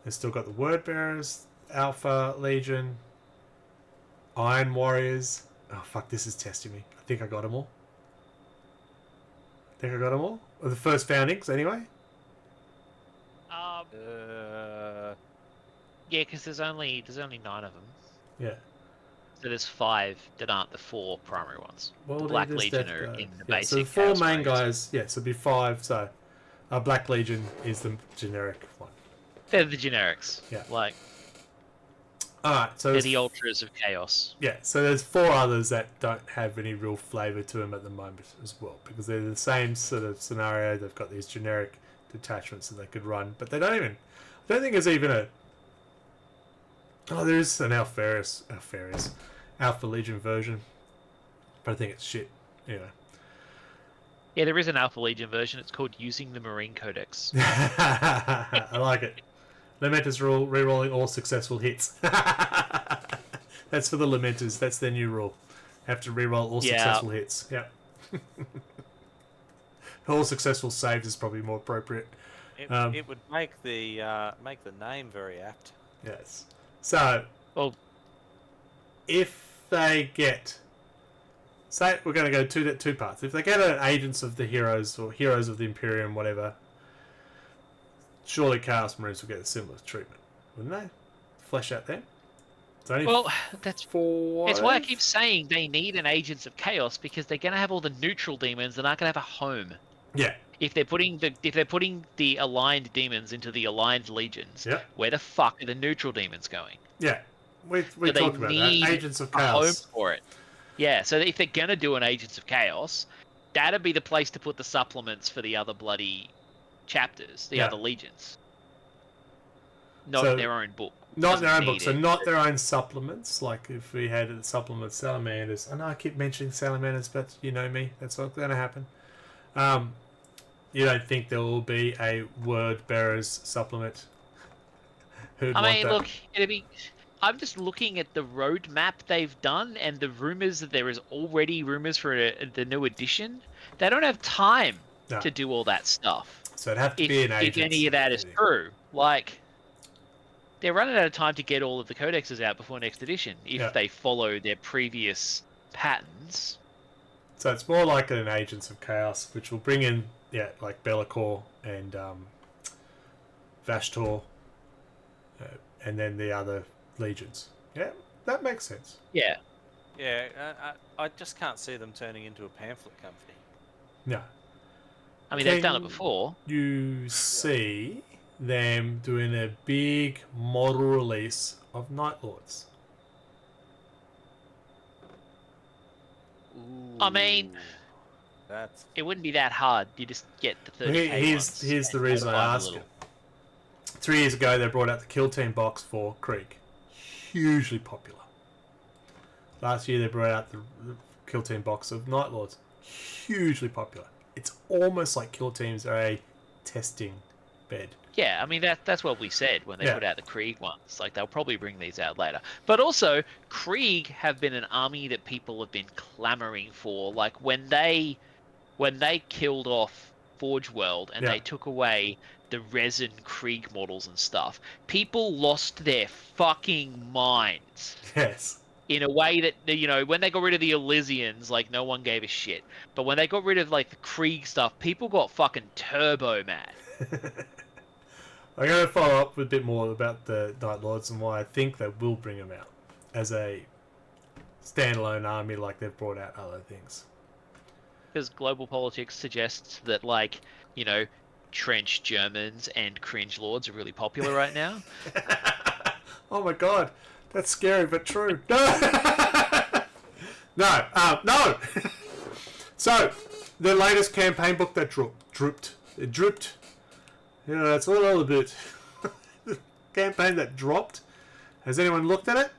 They've still got the Word Bearers, Alpha Legion, Iron Warriors. Oh fuck, this is testing me. I think I got them all. Or the first foundings, anyway. Yeah, because there's only 9 of them. Yeah. So there's 5 that aren't the 4 primary ones. Well, The Black there's Legion Death are Guard. in the Yeah, basic. so the 4 Chaos main Marines. guys, yeah, so it'd be 5. So Black Legion is the generic one. They're the generics. Yeah. Like, Alright, so they're the Ultras of Chaos. yeah, so there's 4 others that don't have any real flavour to them at the moment as well, because they're the same sort of scenario. They've got these generic detachments that they could run, but they don't even. I don't think there's even a. Oh, there is an Alpha Legion version, but I think it's shit. Anyway. Yeah, there is an Alpha Legion version. It's called Using the Marine Codex. I like it. Lamenters rule, rerolling all successful hits. That's for the Lamenters. That's their new rule. Have to reroll all successful hits. Yep. All successful saves is probably more appropriate. It would make the name very apt. Yes. So, Well, if they get, say we're going to go two parts. If they get an Agents of the Heroes or Heroes of the Imperium, whatever, surely Chaos Marines will get a similar treatment, wouldn't they? Flesh out them. It's only that's 4. it's why I keep saying they need an Agents of Chaos, because they're going to have all the neutral demons that aren't going to have a home. Yeah. If they're putting the aligned demons into the aligned legions, Yep. where the fuck are the neutral demons going? Yeah. We So talked about that. Agents of a home Chaos. for it. Yeah, so if they're gonna do an Agents of Chaos, that'd be the place to put the supplements for the other bloody chapters, the Yeah. other legions. Not So- in their own book. Not their own Doesn't book, need so it. not their own supplements. Like if we had the supplement Salamanders. I know I keep mentioning Salamanders, but you know me, that's not going to happen. You don't think there will be a Word Bearers supplement? Who'd want that? Look, it'd be. I'm just looking at the roadmap they've done and the rumors that there is already rumors for the new edition. They don't have time No. to do all that stuff. So it'd have to If, be an if agent. any of that is true, like, they're running out of time to get all of the codexes out before next edition if Yeah. they follow their previous patterns. So it's more like an Agents of Chaos, which will bring in, like Be'lakor and Vashtor, and then the other legions. Yeah, that makes sense. Yeah. Yeah, I just can't see them turning into a pamphlet company. No. I mean, they've done it Can before. You see them doing a big model release of Night Lords. I mean, That's It wouldn't be that hard. You just get the 30k ones. Here's the and reason I modify them a ask little. it. 3 years ago, they brought out the Kill Team box for Krieg. Hugely popular. Last year, they brought out the Kill Team box of Night Lords. Hugely popular. It's almost like Kill Teams are a testing bed. Yeah, I mean that's what we said when they Yeah. put out the Krieg ones. Like they'll probably bring these out later. But also, Krieg have been an army that people have been clamoring for. Like when they killed off Forge World and Yeah. they took away the resin Krieg models and stuff, people lost their fucking minds. Yes. In a way that, you know, when they got rid of the Elysians, like, no one gave a shit. But when they got rid of, like, the Krieg stuff, people got fucking turbo mad. I'm going to follow up with a bit more about the Night Lords and why I think they will bring them out as a standalone army like they've brought out other things. Because global politics suggests that, like, you know, trench Germans and cringe lords are really popular right now. Oh my god, that's scary but true. No, no. So, the latest campaign book that drooped. Yeah, that's all a bit. The campaign that dropped. Has anyone looked at it?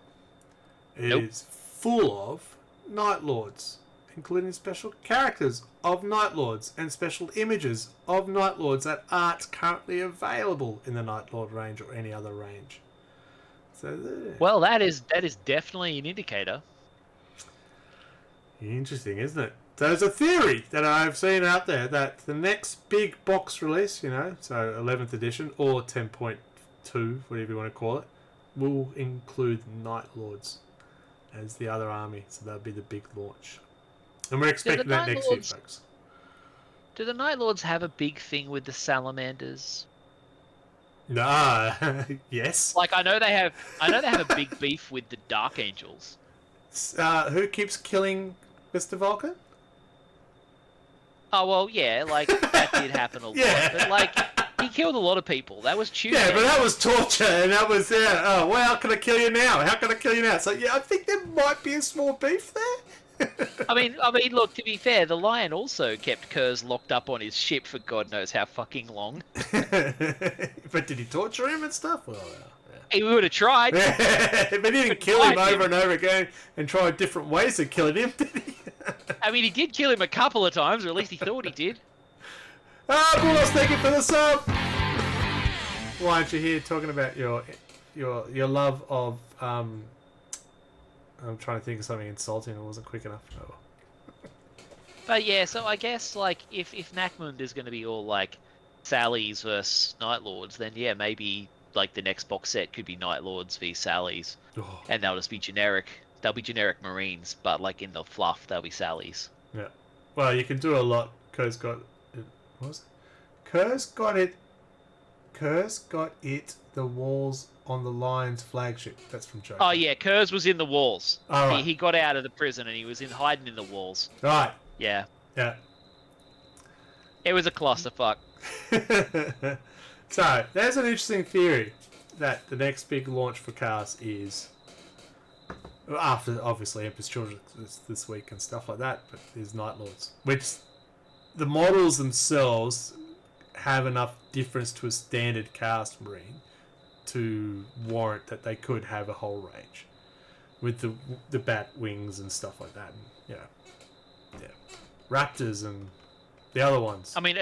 It Nope. is full of Night Lords, including special characters of Night Lords and special images of Night Lords that aren't currently available in the Night Lord range or any other range. So there. Well, that is definitely an indicator. Interesting, isn't it? There's a theory that I've seen out there that the next big box release, you know, so 11th edition or 10.2, whatever you want to call it, will include Night Lords as the other army. So that'll be the big launch. And we're expecting that Night next year, Lords- folks. Do the Night Lords have a big thing with the Salamanders? Nah, yes. Like, I know they have a big beef with the Dark Angels. Who keeps killing Mr. Vulcan? Oh, well, yeah, like, that did happen a lot. Yeah. But, like, he killed a lot of people. That was Tuesday. Yeah, but that was torture, and that was, oh, well, how can I kill you now? How can I kill you now? So, yeah, I think there might be a small beef there. I mean, look, to be fair, the Lion also kept Kurz locked up on his ship for God knows how fucking long. But did he torture him and stuff? Well, He would have tried. yeah. But he didn't kill him over and over again and try different ways of killing him, did he? I mean, he did kill him a couple of times, or at least he thought he did. Bulos, thank you for the sub. Why aren't you here talking about your love of I'm trying to think of something insulting. It wasn't quick enough. Oh. But yeah, so I guess, like, if Nakmund is going to be all, like, Sallies versus Night Lords, then yeah, maybe, like, the next box set could be Night Lords v Sallies. Oh. And they'll just be generic. They'll be generic Marines, but, like, in the fluff, they'll be Sallies. Yeah. Well, you can do a lot. Kurz got it. What was it? Kurz got it. The walls on the Lion's flagship. That's from Joker. Oh, yeah, Kurz was in the walls. Oh, right. He got out of the prison and he was hiding in the walls. Right. Yeah. Yeah. It was a clusterfuck. So, there's an interesting theory that the next big launch for cars is after, obviously, Emperor's Children this week and stuff like that, but there's Night Lords. Which, the models themselves have enough difference to a standard cast Marine to warrant that they could have a whole range. With the bat wings and stuff like that. And, yeah. Raptors and the other ones. I mean,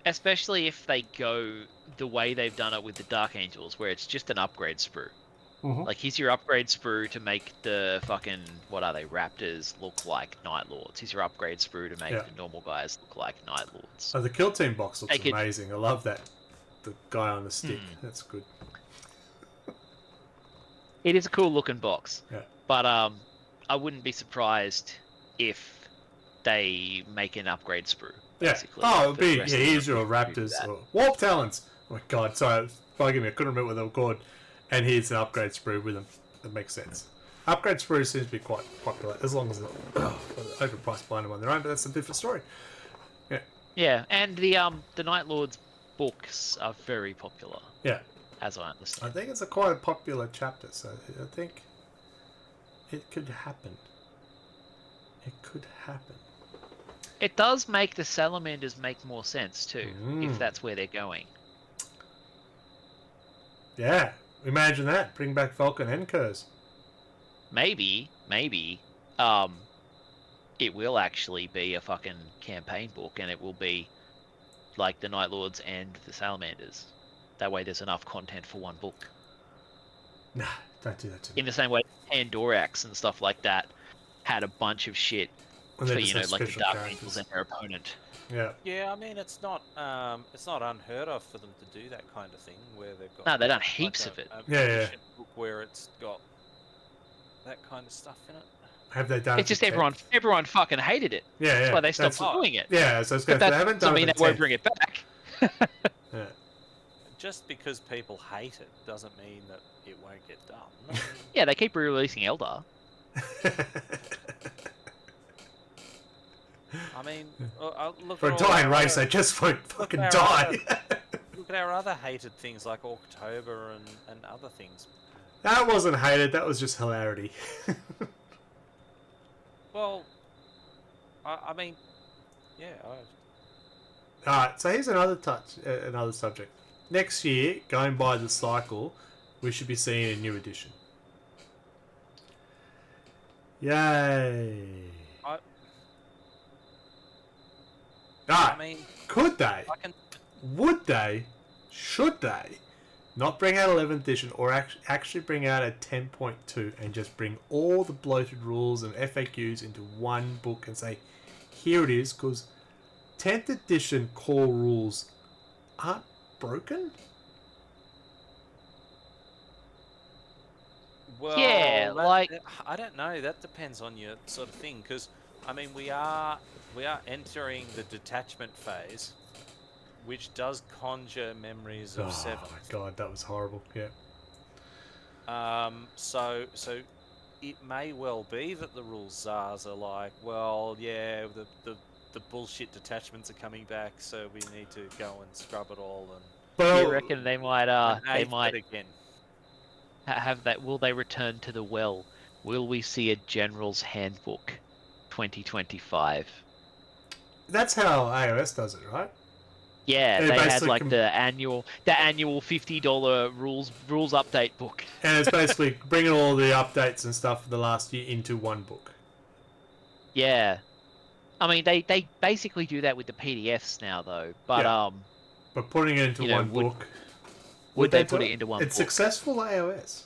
especially if they go the way they've done it with the Dark Angels, where it's just an upgrade sprue. Mhm. Like, here's your upgrade sprue to make the fucking, what are they, Raptors look like Night Lords. Here's your upgrade sprue to make Yeah. the normal guys look like Night Lords. So the Kill Team box looks They could- amazing. I love that. The guy on the stick. That's good. It is a cool looking box. Yeah. But I wouldn't be surprised if they make an upgrade sprue. Yeah. Basically, Oh, for it'd the be rest of the here's your army to do Raptors that. or Warp Talons. Oh my god, sorry, it's bugging me. I couldn't remember what they were called. And here's an upgrade sprue with them. That makes sense. Upgrade sprue seems to be quite popular, as long as they're overpriced behind them on their own, but that's a different story. Yeah. Yeah, and the Night Lords books are very popular, Yeah. as I I understand. think it's a quite a popular chapter, so I think it could happen. It could happen. It does make the Salamanders make more sense too, if Mm. that's where they're going. Yeah, imagine that. Bring back Vulcan and Kurz. Maybe, it will actually be a fucking campaign book, and it will be like the Night Lords and the Salamanders. That way, there's enough content for one book. Nah, don't do that to me. In the same way, Pandorax and stuff like that had a bunch of shit When for they just have like the special Dark characters. Angels and their opponent. Yeah. Yeah, I mean it's not unheard of for them to do that kind of thing where they've got. No, they've done like heaps of it. Yeah, yeah. edition book where it's got that kind of stuff in it. Have they done It's it just for tech? everyone fucking hated it. Yeah, yeah. That's why they stopped That's- doing it. Yeah, so it's But good. They that haven't doesn't done mean it they for won't tech. bring it back. Yeah. Just because people hate it doesn't mean that it won't get done. Yeah, they keep re-releasing Eldar. I mean, look For a at all dying our race, other- they just won't fucking our die. Look at our other hated things like October and other things. That wasn't hated, that was just hilarity. Well, I mean, yeah. Alright, so here's another another subject. Next year, going by the cycle, we should be seeing a new edition. Yay! I Alright, mean, could they? I can. Would they? Should they? Not bring out 11th edition, or actually bring out a 10.2 and just bring all the bloated rules and FAQs into one book and say, here it is, because 10th edition core rules aren't broken? Well, Yeah, like- I don't know. That depends on your sort of thing, because I mean, we are entering the detachment phase, which does conjure memories of Oh Seven. my god, that was horrible. Yeah. So it may well be that the rule czars are like, well, yeah, the bullshit detachments are coming back, so we need to go and scrub it all and. Well, You reckon they might hate it again. have that? Will they return to the well? Will we see a General's Handbook 2025? that's how iOS does it, right? Yeah, They they had basically like the annual $50 rules update book. And it's basically bringing all the updates and stuff for the last year into one book. Yeah, I mean they basically do that with the PDFs now though. But Yeah. But putting it into You know, one book. would they do put it into one It's book? successful iOS.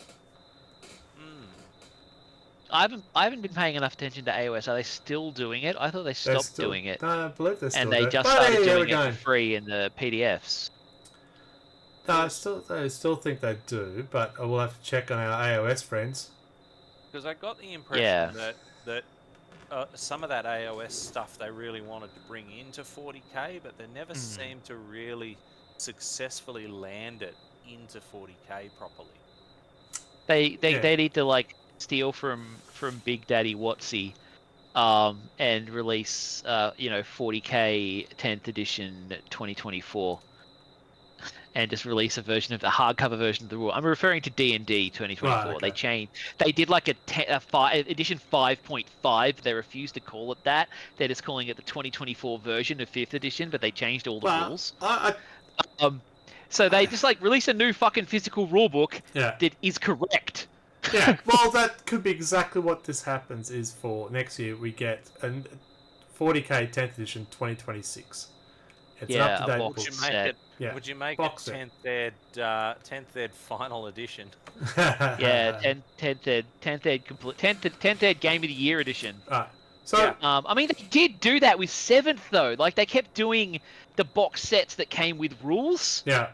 I haven't been paying enough attention to iOS. Are they still doing it? I thought they They're stopped still- doing it, No, I believe they're still and they doing just But started hey, there doing we it go. for free in the PDFs. No, I still think they do, but I will have to check on our iOS friends. Because I got the impression Yeah. that some of that iOS stuff they really wanted to bring into 40k, but they never seemed to really successfully land it into 40k properly. They Yeah. need to like steal from Big Daddy Watsy, and release 40k 10th edition 2024, and just release a version of the hardcover version of the rule. I'm referring to D&D 2024. Right, okay. They did like edition 5.5. They refused to call it that. They're just calling it the 2024 version of 5th edition, but they changed all the rules. So they just like release a new fucking physical rulebook Yeah. that is correct. Yeah, well, that could be exactly what this happens is for next year. We get a 40k 10th edition 2026. It's Yeah, an a up-to-date box Would you book. make set. it? Yeah. Would you make Box it set. 10th ed final edition? Yeah, 10th ed Game of the Year edition. Alright. So, Yeah. I mean, they did do that with 7th though. Like they kept doing the box sets that came with rules, yeah,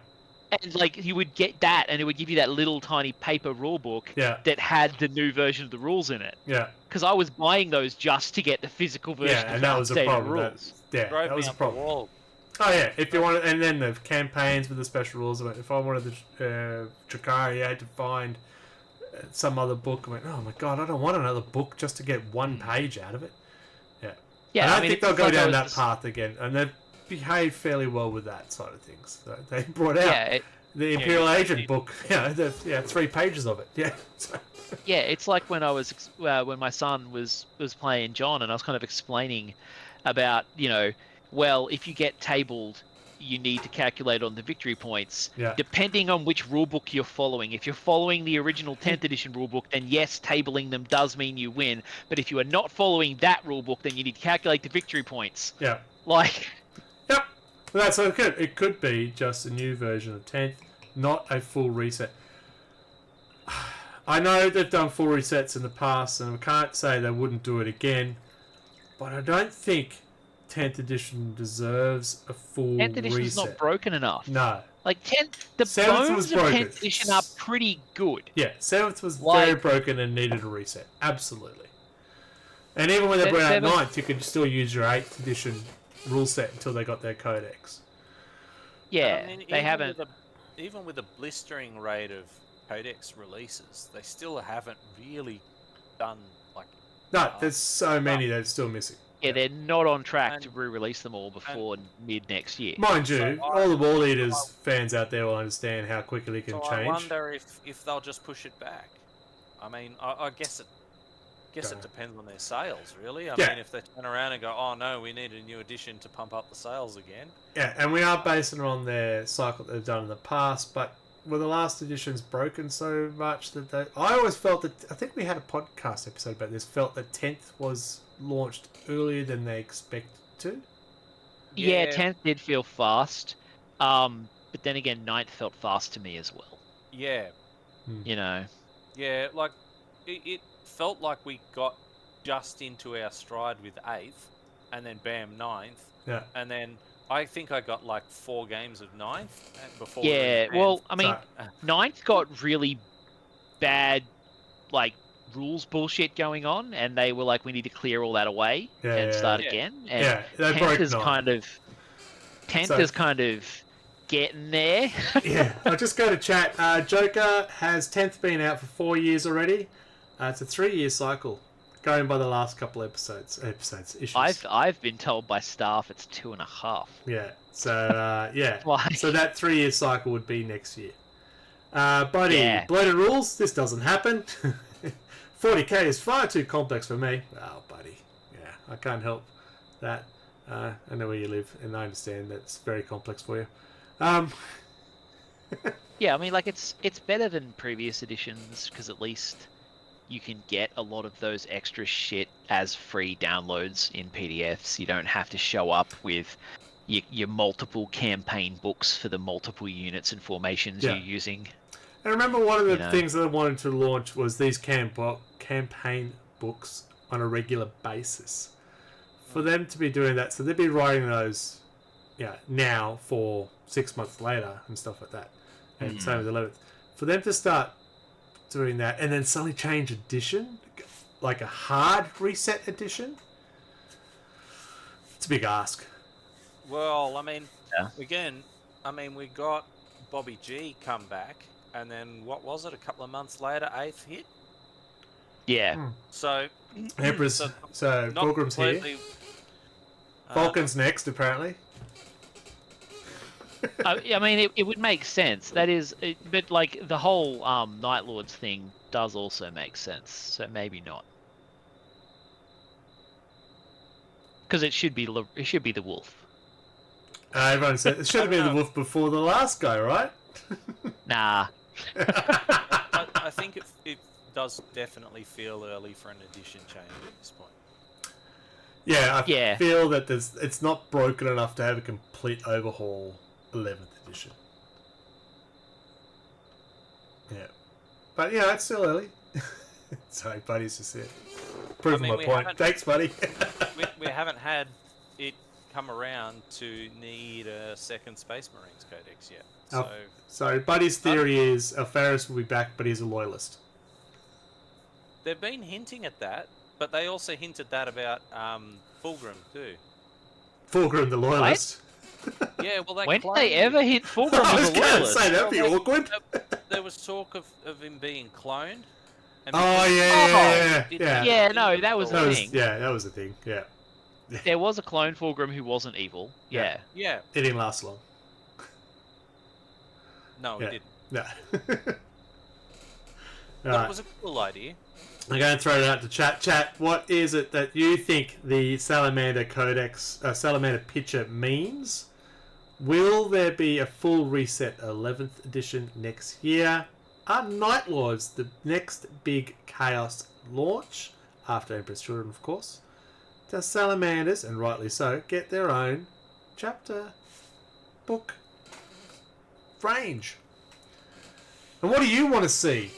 and like you would get that, and it would give you that little tiny paper rule book yeah, that had the new version of the rules in it. yeah, Because I was buying those just to get the physical version yeah, of and the that was a updated problem. rules. Drove That was me a up the problem. wall. Oh yeah, if you want, and then the campaigns with the special rules. If I wanted the Drakari, I had to find some other book. I went, oh my god, I don't want another book just to get one page out of it. Yeah, Yeah, and I, mean, think they'll it's go like I down was that just- path again, and they've behaved fairly well with that side of things. So they brought out Yeah, The Imperial Agent book. Yeah, 3 pages of it. Yeah. Yeah, it's like when I was when my son was playing John, and I was kind of explaining about, well, if you get tabled, you need to calculate on the victory points, depending on which rulebook you're following. If you're following the original 10th edition rulebook, then yes, tabling them does mean you win. But if you are not following that rulebook, then you need to calculate the victory points. Yeah. Like. Yep. Well, that's so good. It could be just a new version of 10th, not a full reset. I know they've done full resets in the past, and I can't say they wouldn't do it again, but I don't think 10th edition deserves a full 10th edition is reset. not broken enough. No. Like 10th, the 7th bones of 10th edition are pretty good. Yeah, 7th was very broken and needed a reset. Absolutely. And even when they brought out 9th, you could still use your 8th edition rule set until they got their codex. Yeah, I mean, they haven't. Even with a blistering rate of codex releases, they still haven't really done No, there's so many that are still missing. Yeah, they're not on track to re-release them all before mid next year. Mind you, all the War Leaders fans out there will understand how quickly it can change. I wonder if they'll just push it back. I mean, I guess it depends on their sales, really. I mean, if they turn around and go, oh no, we need a new edition to pump up the sales again. Yeah, and we are basing it on their cycle that they've done in the past, but were the last editions broken so much that I always felt that, I think we had a podcast episode about this, felt that 10th was launched earlier than they expected to. Yeah, 10th did feel fast, but then again, 9th felt fast to me as well. Yeah. Yeah, like, it felt like we got just into our stride with 8th, and then bam, 9th. Yeah. And then I think I got like 4 games of 9th before. Yeah, well, I mean, 9th got really bad, rules bullshit going on, and they were like, we need to clear all that away and start again. And 10th is kind of 10th is kind of getting there. Yeah, I'll just go to chat. Joker has 10th been out for 4 years already. It's a 3-year cycle, going by the last couple issues. I've been told by staff it's 2.5. Yeah, so so that 3-year cycle would be next year. Buddy, bloated rules. This doesn't happen. 40k is far too complex for me. Oh, buddy, I can't help that. I know where you live, and I understand that's very complex for you. Yeah, I mean, it's better than previous editions because at least you can get a lot of those extra shit as free downloads in PDFs. You don't have to show up with your multiple campaign books for the multiple units and formations you're using. And remember, one of the things that I wanted to launch was these campaign books on a regular basis. For them to be doing that, so they'd be writing those now for 6 months later and stuff like that. And same with 11th. For them to start doing that and then suddenly change edition, like a hard reset edition, it's a big ask. Well, I mean, again, we got Bobby G come back, and then what was it, a couple of months later, 8th hit? Yeah. So Emperor's, so Fulgrim's here. Falcon's next, apparently. I mean, it would make sense. That is, but the whole Night Lords thing does also make sense. So maybe not, because it should be the wolf. Everyone said it should have been the wolf before the last guy, right? Nah. I think it does definitely feel early for an edition change at this point. Yeah, I feel that it's not broken enough to have a complete overhaul. 11th edition. Yeah. But it's still early. Sorry, buddy's just here. Proving my point. Thanks, buddy. we haven't had it come around to need a second Space Marines Codex yet. So Buddy's theory is Alfaris will be back, but he's a loyalist. They've been hinting at that, but they also hinted that about Fulgrim too. Fulgrim the loyalist? Yeah, well, when did they ever hit Fulgrim as a loyalist? I was going to say, that'd be awkward. There was talk of him being cloned. Yeah, no, that was the thing. Yeah, that was the thing, yeah. There was a clone Fulgrim who wasn't evil. Yeah. Yeah. It didn't last long. No, Yeah. it didn't. No. But Alright. it was a cool idea. I'm going to throw it out to chat. Chat, what is it that you think the Salamander Codex, Salamander picture means? Will there be a full reset 11th edition next year? Are Night Lords the next big Chaos launch? After Emperor's Children, of course. Does Salamanders, and rightly so, get their own chapter, book, range? And what do you want to see?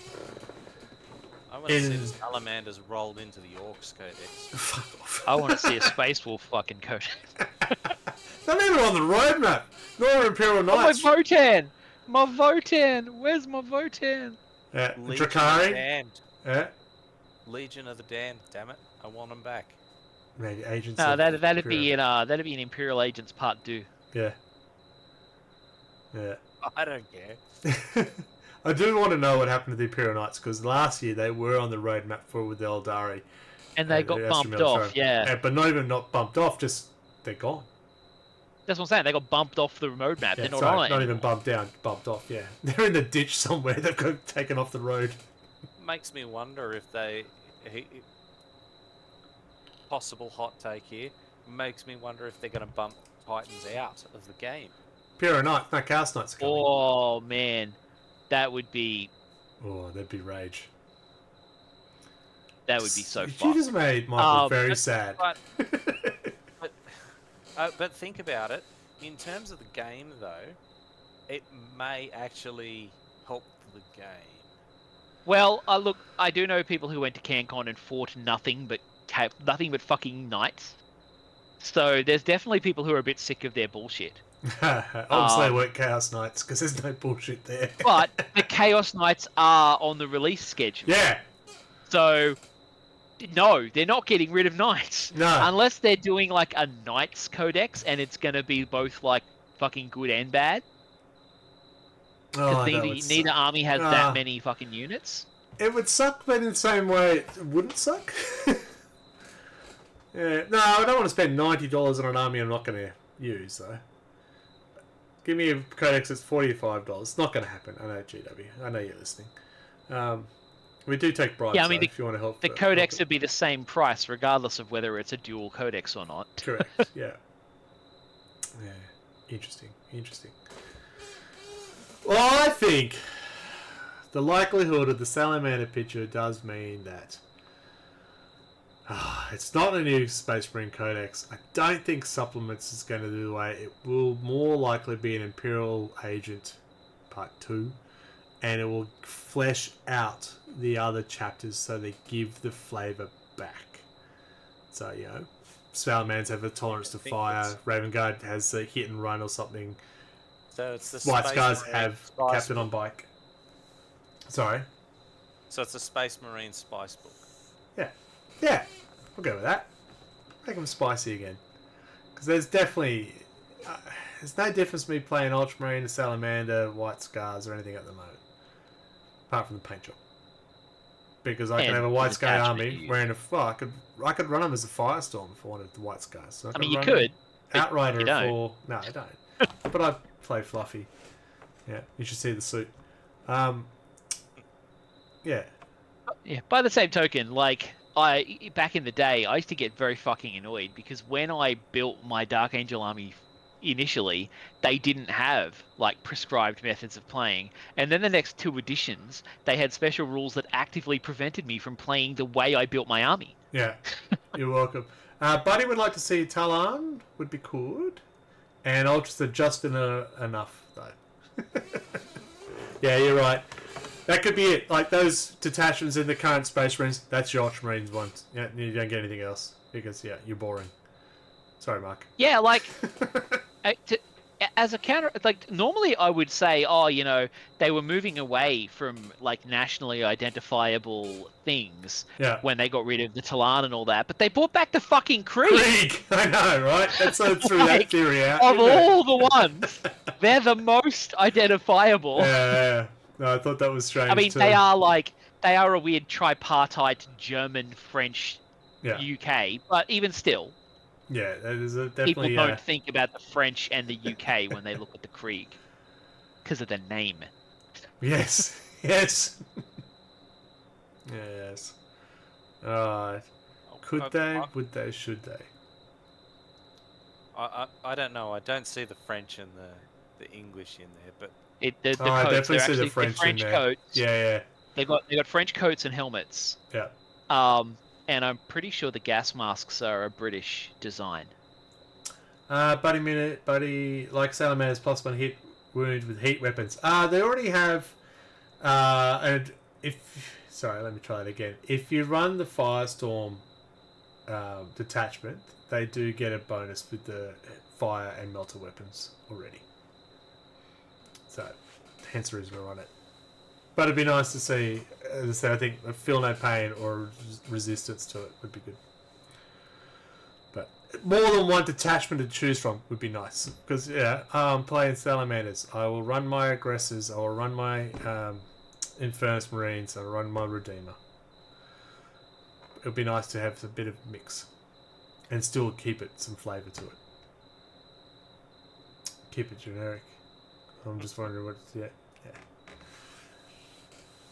I want to see the Salamanders rolled into the Orcs Codex. Fuck off. I want to see a Space Wolf fucking codex. Not even on the roadmap. Nor Imperial Oh, my Knights. Votan! My Votan! Where's my Votan? Yeah, Legion of the Drakari. Damned. Yeah. Legion of the Damned. Damn it! I want them back. Maybe Agents. No, of that'd be Imperial. in Imperial Agents Part 2. Yeah. Yeah. I don't care. I do want to know what happened to the Imperial Knights because last year they were on the roadmap for with the Eldari. And they got the bumped Astromeal off, Throne. yeah. But not even not bumped off, just they're gone. That's what I'm saying. They got bumped off the roadmap. Yeah, They're not sorry, on it not even anymore. bumped down, bumped off. Yeah, they're in the ditch somewhere. They've got taken off the road. Makes me wonder if they. Possible hot take here. Makes me wonder if they're going to bump Titans out of the game. Imperial Knights, no, Chaos Knights are coming. Oh, man. That would be That'd be rage. so You fun. just made Michael very but- sad. But think about it. In terms of the game, though, it may actually help the game. Well, look, I do know people who went to CanCon and fought nothing but fucking knights. So there's definitely people who are a bit sick of their bullshit. Obviously, they weren't Chaos Knights because there's no bullshit there. But the Chaos Knights are on the release schedule. Yeah, So, no, they're not getting rid of knights. no. Unless they're doing like a Knights Codex and it's going to be both like fucking good and bad. Oh, Because that would neither suck. army has Ah. that many fucking units. It would suck, but in the same way, it wouldn't suck. Yeah, no, I don't want to spend $90 on an army I'm not going to use, though. Give me a codex that's $45. It's not going to happen. I know, GW. I know you're listening. We do take bribes, Yeah, I mean, though, if you want to help. The codex would be the same price regardless of whether it's a dual codex or not. Correct, yeah. Yeah, interesting. Well, I think the likelihood of the Salamander picture does mean that it's not a new Space Marine Codex. I don't think Supplements is going to do the way. It will more likely be an Imperial Agent Part 2, and it will flesh out the other chapters so they give the flavour back. So, Salamanders have a tolerance to think fire, it's- Raven Guard has a hit and run or something, So it's the White Space Scars Marine have Spice Captain Book. on Bike. Sorry? So it's a Space Marine Spice Book. Yeah, we'll go with that. Make them spicy again. Because there's definitely... there's no difference me playing Ultramarine, Salamander, White Scars, or anything at the moment. Apart from the paint job. Because I can And have a White the Scar attachment army you use. wearing a... Well, I could run them as a Firestorm if I wanted the White Scars. So I mean, you run them could. but Outrider you don't. for... No, I don't. But I play fluffy. Yeah, you should see the suit. Yeah. Yeah. By the same token, like back in the day, I used to get very fucking annoyed because when I built my Dark Angel army initially, they didn't have like prescribed methods of playing, and then the next two editions, they had special rules that actively prevented me from playing the way I built my army. Yeah, you're welcome. Buddy would like to see Talan, would be good. And Ultras are just enough, though. Yeah, you're right. That could be it. Like, those detachments in the current Space Marines, that's your Ultramarines ones. Yeah, you don't get anything else. Because, yeah, you're boring. Sorry, Mark. Yeah, like as a counter, like normally I would say, they were moving away from like nationally identifiable things Yeah. when they got rid of the Talan and all that, but they brought back the fucking Krieg. Krieg! I know, right? That's so threw that Like, theory out. Of didn't it? all the ones, they're the most identifiable. Yeah. No, I thought that was strange, I mean, too. they are a weird tripartite German, French, Yeah. UK, but even still, Yeah, that is a people definitely... don't think about the French and the UK when they look at the Krieg. because of the name. Yes. Yes. Yes. Alright. Could they? Would they? Should they? I don't know. I don't see the French and the English in there, but The I coats, definitely they're see the actually French in French there. coats. Yeah, They got French coats and helmets. yeah. And I'm pretty sure the gas masks are a British design. Buddy, like Salamanders, +1 hit wound with heat weapons. They already have. And sorry, let me try it again. If you run the Firestorm detachment, they do get a bonus with the fire and melter weapons already. So, hence the reason to run it. But it'd be nice to see, as I say, I think a feel no pain or resistance to it would be good. But more than one detachment to choose from would be nice. Because, yeah, playing Salamanders, I will run my aggressors, I will run my Infernus Marines, I'll run my Redeemer. It would be nice to have a bit of mix. And still keep it some flavour to it. Keep it generic. I'm just wondering what it's... Yeah.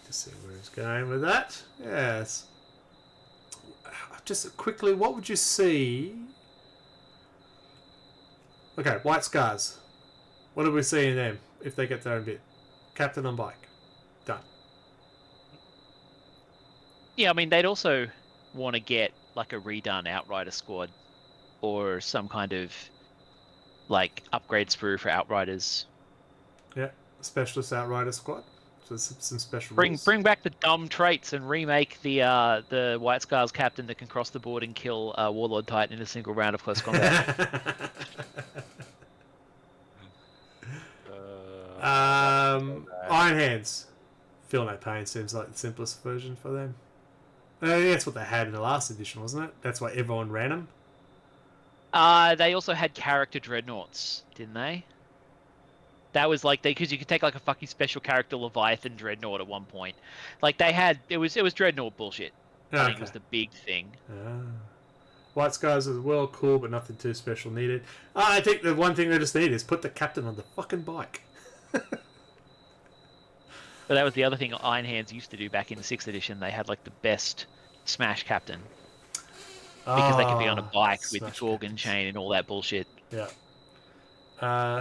Just see where it's going with that. Yes. Just quickly, what would you see... Okay, White Scars. What do we see in them if they get their own bit? Captain on bike. Done. Yeah, I mean, they'd also want to get like a redone Outrider squad or some kind of like upgrade sprue for Outriders. Yeah, Specialist Outrider squad. So some special Bring rules. back the dumb traits and remake the White Scars captain that can cross the board and kill Warlord Titan in a single round of close combat. Iron Hands. Feel no pain seems like the simplest version for them. That's what they had in the last edition, wasn't it? That's why everyone ran them. They also had character dreadnoughts, didn't they? That was like because you could take like a fucking special character Leviathan dreadnought at one point. Like they had it was dreadnought bullshit. I think it was the big thing. White Scars as well, cool, but nothing too special needed. I think the one thing they just need is put the captain on the fucking bike. But that was the other thing Iron Hands used to do back in the 6th edition. They had like the best Smash captain. Because they could be on a bike with the Gorgon chain and all that bullshit. Yeah.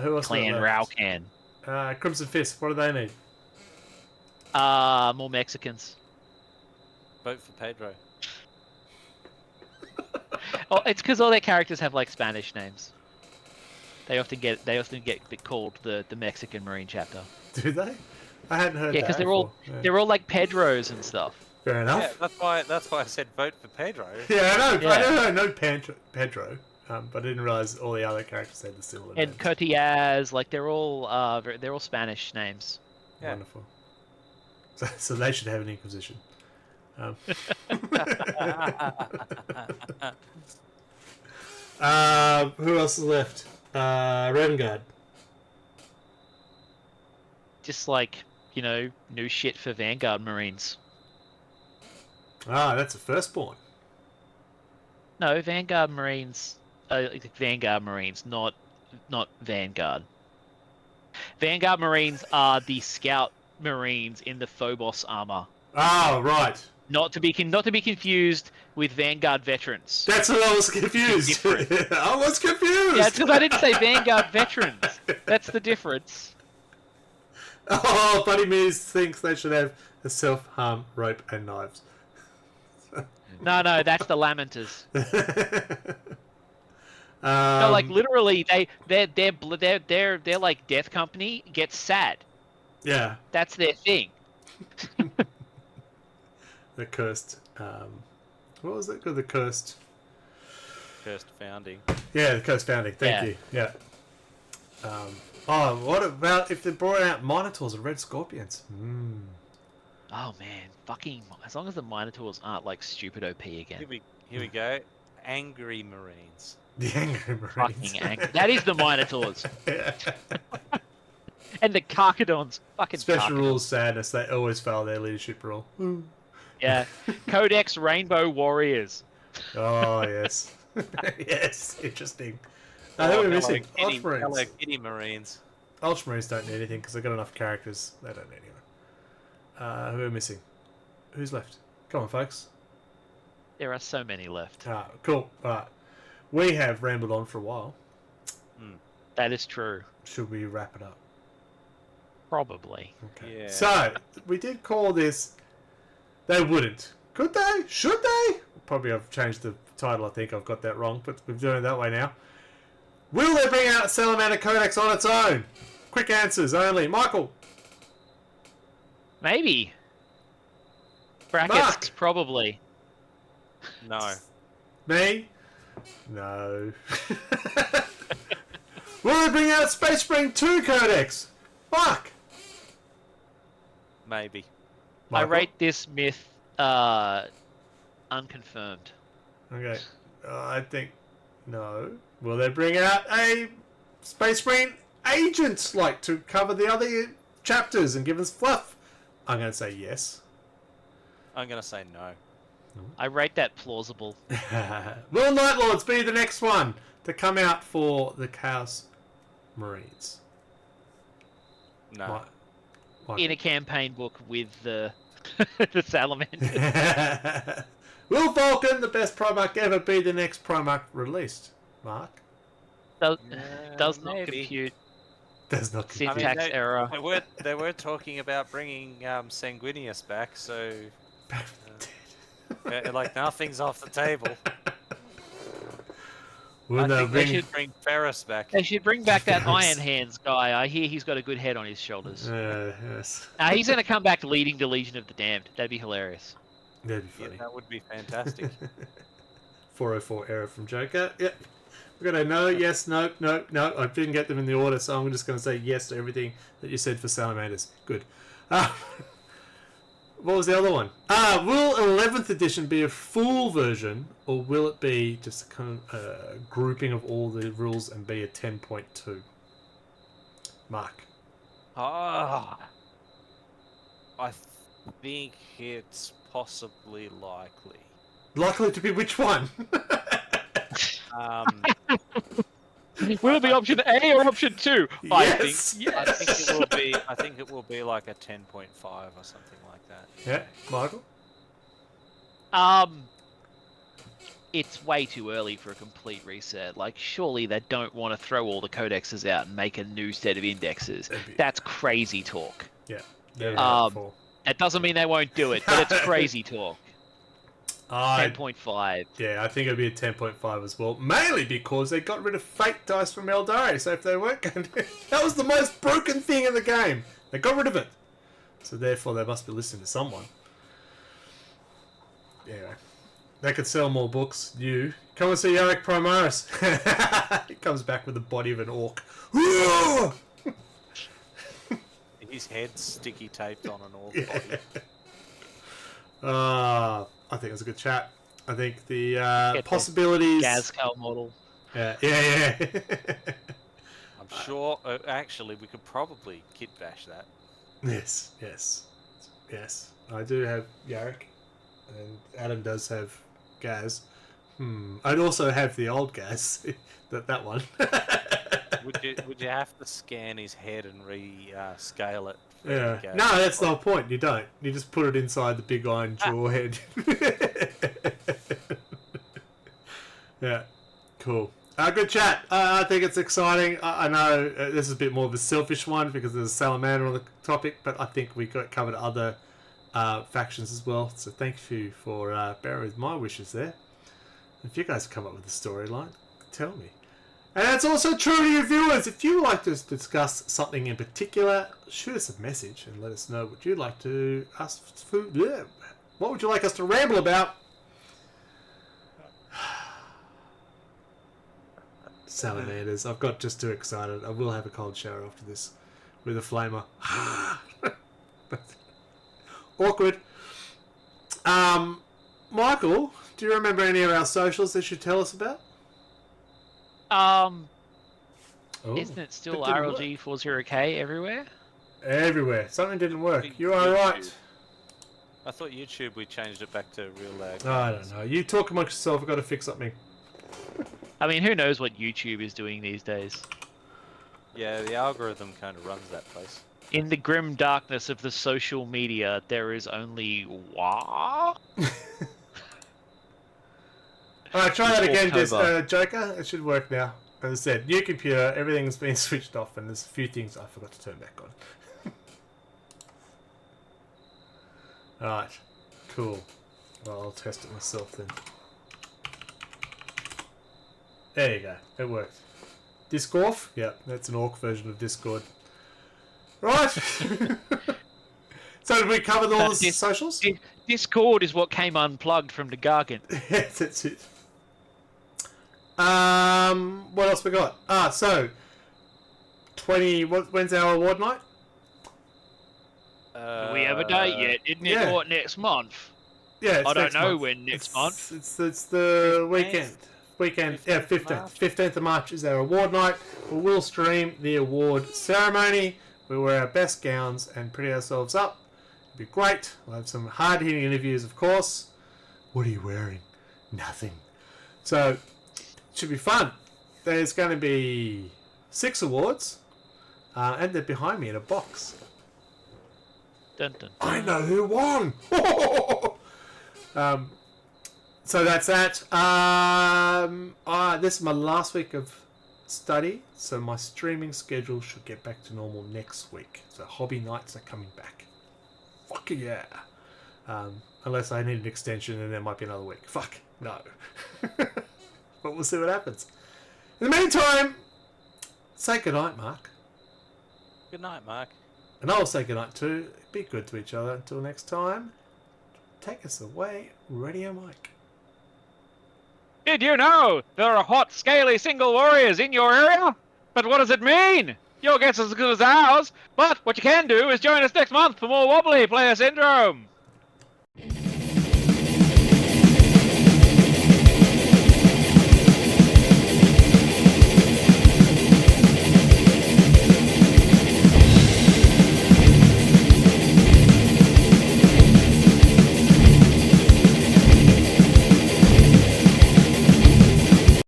Who else? Clan Raucan. Crimson Fist, what do they need? More Mexicans. Vote for Pedro. Oh, it's because all their characters have like Spanish names. They often get called the Mexican Marine chapter. Do they? I hadn't heard that. Yeah, because they're all like Pedros and stuff. Fair enough. Yeah, that's why I said vote for Pedro. Yeah, I know. Yeah. I know Pedro, but I didn't realize all the other characters had the similar names. And Cotillas, like they're all Spanish names. Yeah. Wonderful. So they should have an Inquisition. Who else is left? Raven Guard. Just like, new shit for Vanguard Marines. That's a firstborn. No, Vanguard Marines, Vanguard Marines, not Vanguard. Vanguard Marines are the Scout Marines in the Phobos armor. Oh, right. Not to be confused with Vanguard veterans. That's what I was confused. I was confused. Yeah, it's because I didn't say Vanguard veterans. That's the difference. Oh, Buddy Mears thinks they should have a self-harm rope and knives. No, that's the Lamenters. No, like literally, they're like Death Company gets sad. Yeah. That's their thing. The cursed. What was it called? The cursed. Cursed founding. Yeah, the cursed founding. Thank you. Yeah. What about if they brought out Minotaurs and Red Scorpions? Oh man, fucking! As long as the Minotaurs aren't like stupid OP again. Here we go. Angry Marines. The Angry Marines. Fucking angry. That is the Minotaurs. Yeah. And the Carcadons. Fucking Special Carcadons. rules sadness. They always fail their leadership role. Yeah. Codex Rainbow Warriors. Oh yes. Yes. Interesting. Who are we missing? Hello, Ospreys. Kitty Marines. Ultramarines don't need anything because they've got enough characters. They don't need anyone. Who are missing? Who's left? Come on, folks. There are so many left. Cool. Alright. We have rambled on for a while. That is true. Should we wrap it up? Probably. Okay. Yeah. So, we did call this They Wouldn't. Could they? Should they? Probably I've changed the title. I think I've got that wrong, but we're doing it that way now. Will they bring out Salamander Codex on its own? Quick answers only. Michael. Maybe. Brackets, Mark. probably. No. Me? No. Will they bring out Space Marine 2 Codex? Fuck. Maybe. I Michael? rate this myth unconfirmed. Okay. I think no. Will they bring out a Space Marine Agents like to cover the other chapters and give us fluff? I'm going to say yes. I'm going to say no. I rate that plausible. Will Night Lords be the next one to come out for the Chaos Marines? No. In a campaign book with the the Salamanders. Will Vulcan, the best Primarch ever, be the next Primarch released? Mark? Does not maybe. compute. Does not compute. Syntax error. They were talking about bringing Sanguinius back, so like nothing's off the table. Will they I think they bring... should bring Ferris back. They should bring back that Yes. Iron Hands guy. I hear he's got a good head on his shoulders. yes. He's going to come back leading the Legion of the Damned. That'd be hilarious. That'd be Yeah, funny. that would be fantastic. 404 error from Joker. Yep. We're going to no, yes, no, no, no. I didn't get them in the order, so I'm just going to say yes to everything that you said for Salamanders. Good. What was the other one? Will 11th edition be a full version, or will it be just a kind of grouping of all the rules and be a 10.2? Mark. I think it's possibly likely. Likely to be which one? Will it be option A or option 2? Yes. I think it will be like a 10.5 or something like that. Yeah, Michael? It's way too early for a complete reset. Like, surely they don't want to throw all the codexes out and make a new set of indexes. That's crazy talk. Yeah. That doesn't mean they won't do it, but it's crazy talk. 10.5. Yeah, I think it'd be a 10.5 as well. Mainly because they got rid of fake dice from Eldari, so if they weren't going to... That was the most broken thing in the game. They got rid of it. So therefore they must be listening to someone. Yeah. They could sell more books. You. Come and see Yarick Primaris. He comes back with the body of an orc. His head's sticky taped on an orc Yeah. body. I think it was a good chat. I think the Get possibilities... Gazcal model. Yeah. I'm sure. Actually, we could probably kit bash that. Yes. I do have Yarick, and Adam does have Gaz. I'd also have the old Gaz. that one. Would you have to scan his head and scale it? for Yeah. Gaz? No, that's the whole point. You don't. You just put it inside the big iron jaw head. Yeah. Cool. Good chat. I think it's exciting. I know this is a bit more of a selfish one because there's a salamander on the topic, but I think we got covered other factions as well. So thank you for bearing with my wishes there. If you guys come up with a storyline, tell me. And that's also true to you viewers. If you would like to discuss something in particular, shoot us a message and let us know what you'd like to us. What would you like us to ramble about? Salamanders. I've got just too excited. I will have a cold shower after this with a flamer. Awkward. Michael, do you remember any of our socials that you should tell us about? Isn't it still It didn't work. RLG40K everywhere? Everywhere. Something didn't work. think You are YouTube. right. I thought YouTube we changed it back to real lag. I don't know. You talk amongst yourself. I've got to fix something. I mean, who knows what YouTube is doing these days? Yeah, the algorithm kind of runs that place. In the grim darkness of the social media, there is only what? Alright, try that again, October. Joker. It should work now. As I said, new computer, everything's been switched off, and there's a few things I forgot to turn back on. Alright, cool. Well, I'll test it myself then. There you go, it worked. Discord? Yep, that's an orc version of Discord. Right! So did we cover all the socials? Discord is what came unplugged from the Gargant. Yes, that's it. What else we got? So when's our award night? Do we have a date yet? Isn't it what, next month? Yeah, it's I don't next know month. when next month. It's the weekend. 15th of March is our award night. We will stream the award ceremony. We wear our best gowns and pretty ourselves up. It'll be great. We'll have some hard-hitting interviews, of course. What are you wearing? Nothing. So, it should be fun. There's going to be 6 awards, and they're behind me in a box. Dun, dun, dun. I know who won! So that's that. This is my last week of study, so my streaming schedule should get back to normal next week. So hobby nights are coming back. Fuck yeah. Unless I need an extension and there might be another week. Fuck, no. But we'll see what happens. In the meantime, say goodnight, Mark. Good night, Mark. And I'll say goodnight too. Be good to each other. Until next time, take us away, Radio Mike. Did you know there are hot, scaly single warriors in your area? But what does it mean? Your guess is as good as ours. But what you can do is join us next month for more Wobbly Player Syndrome.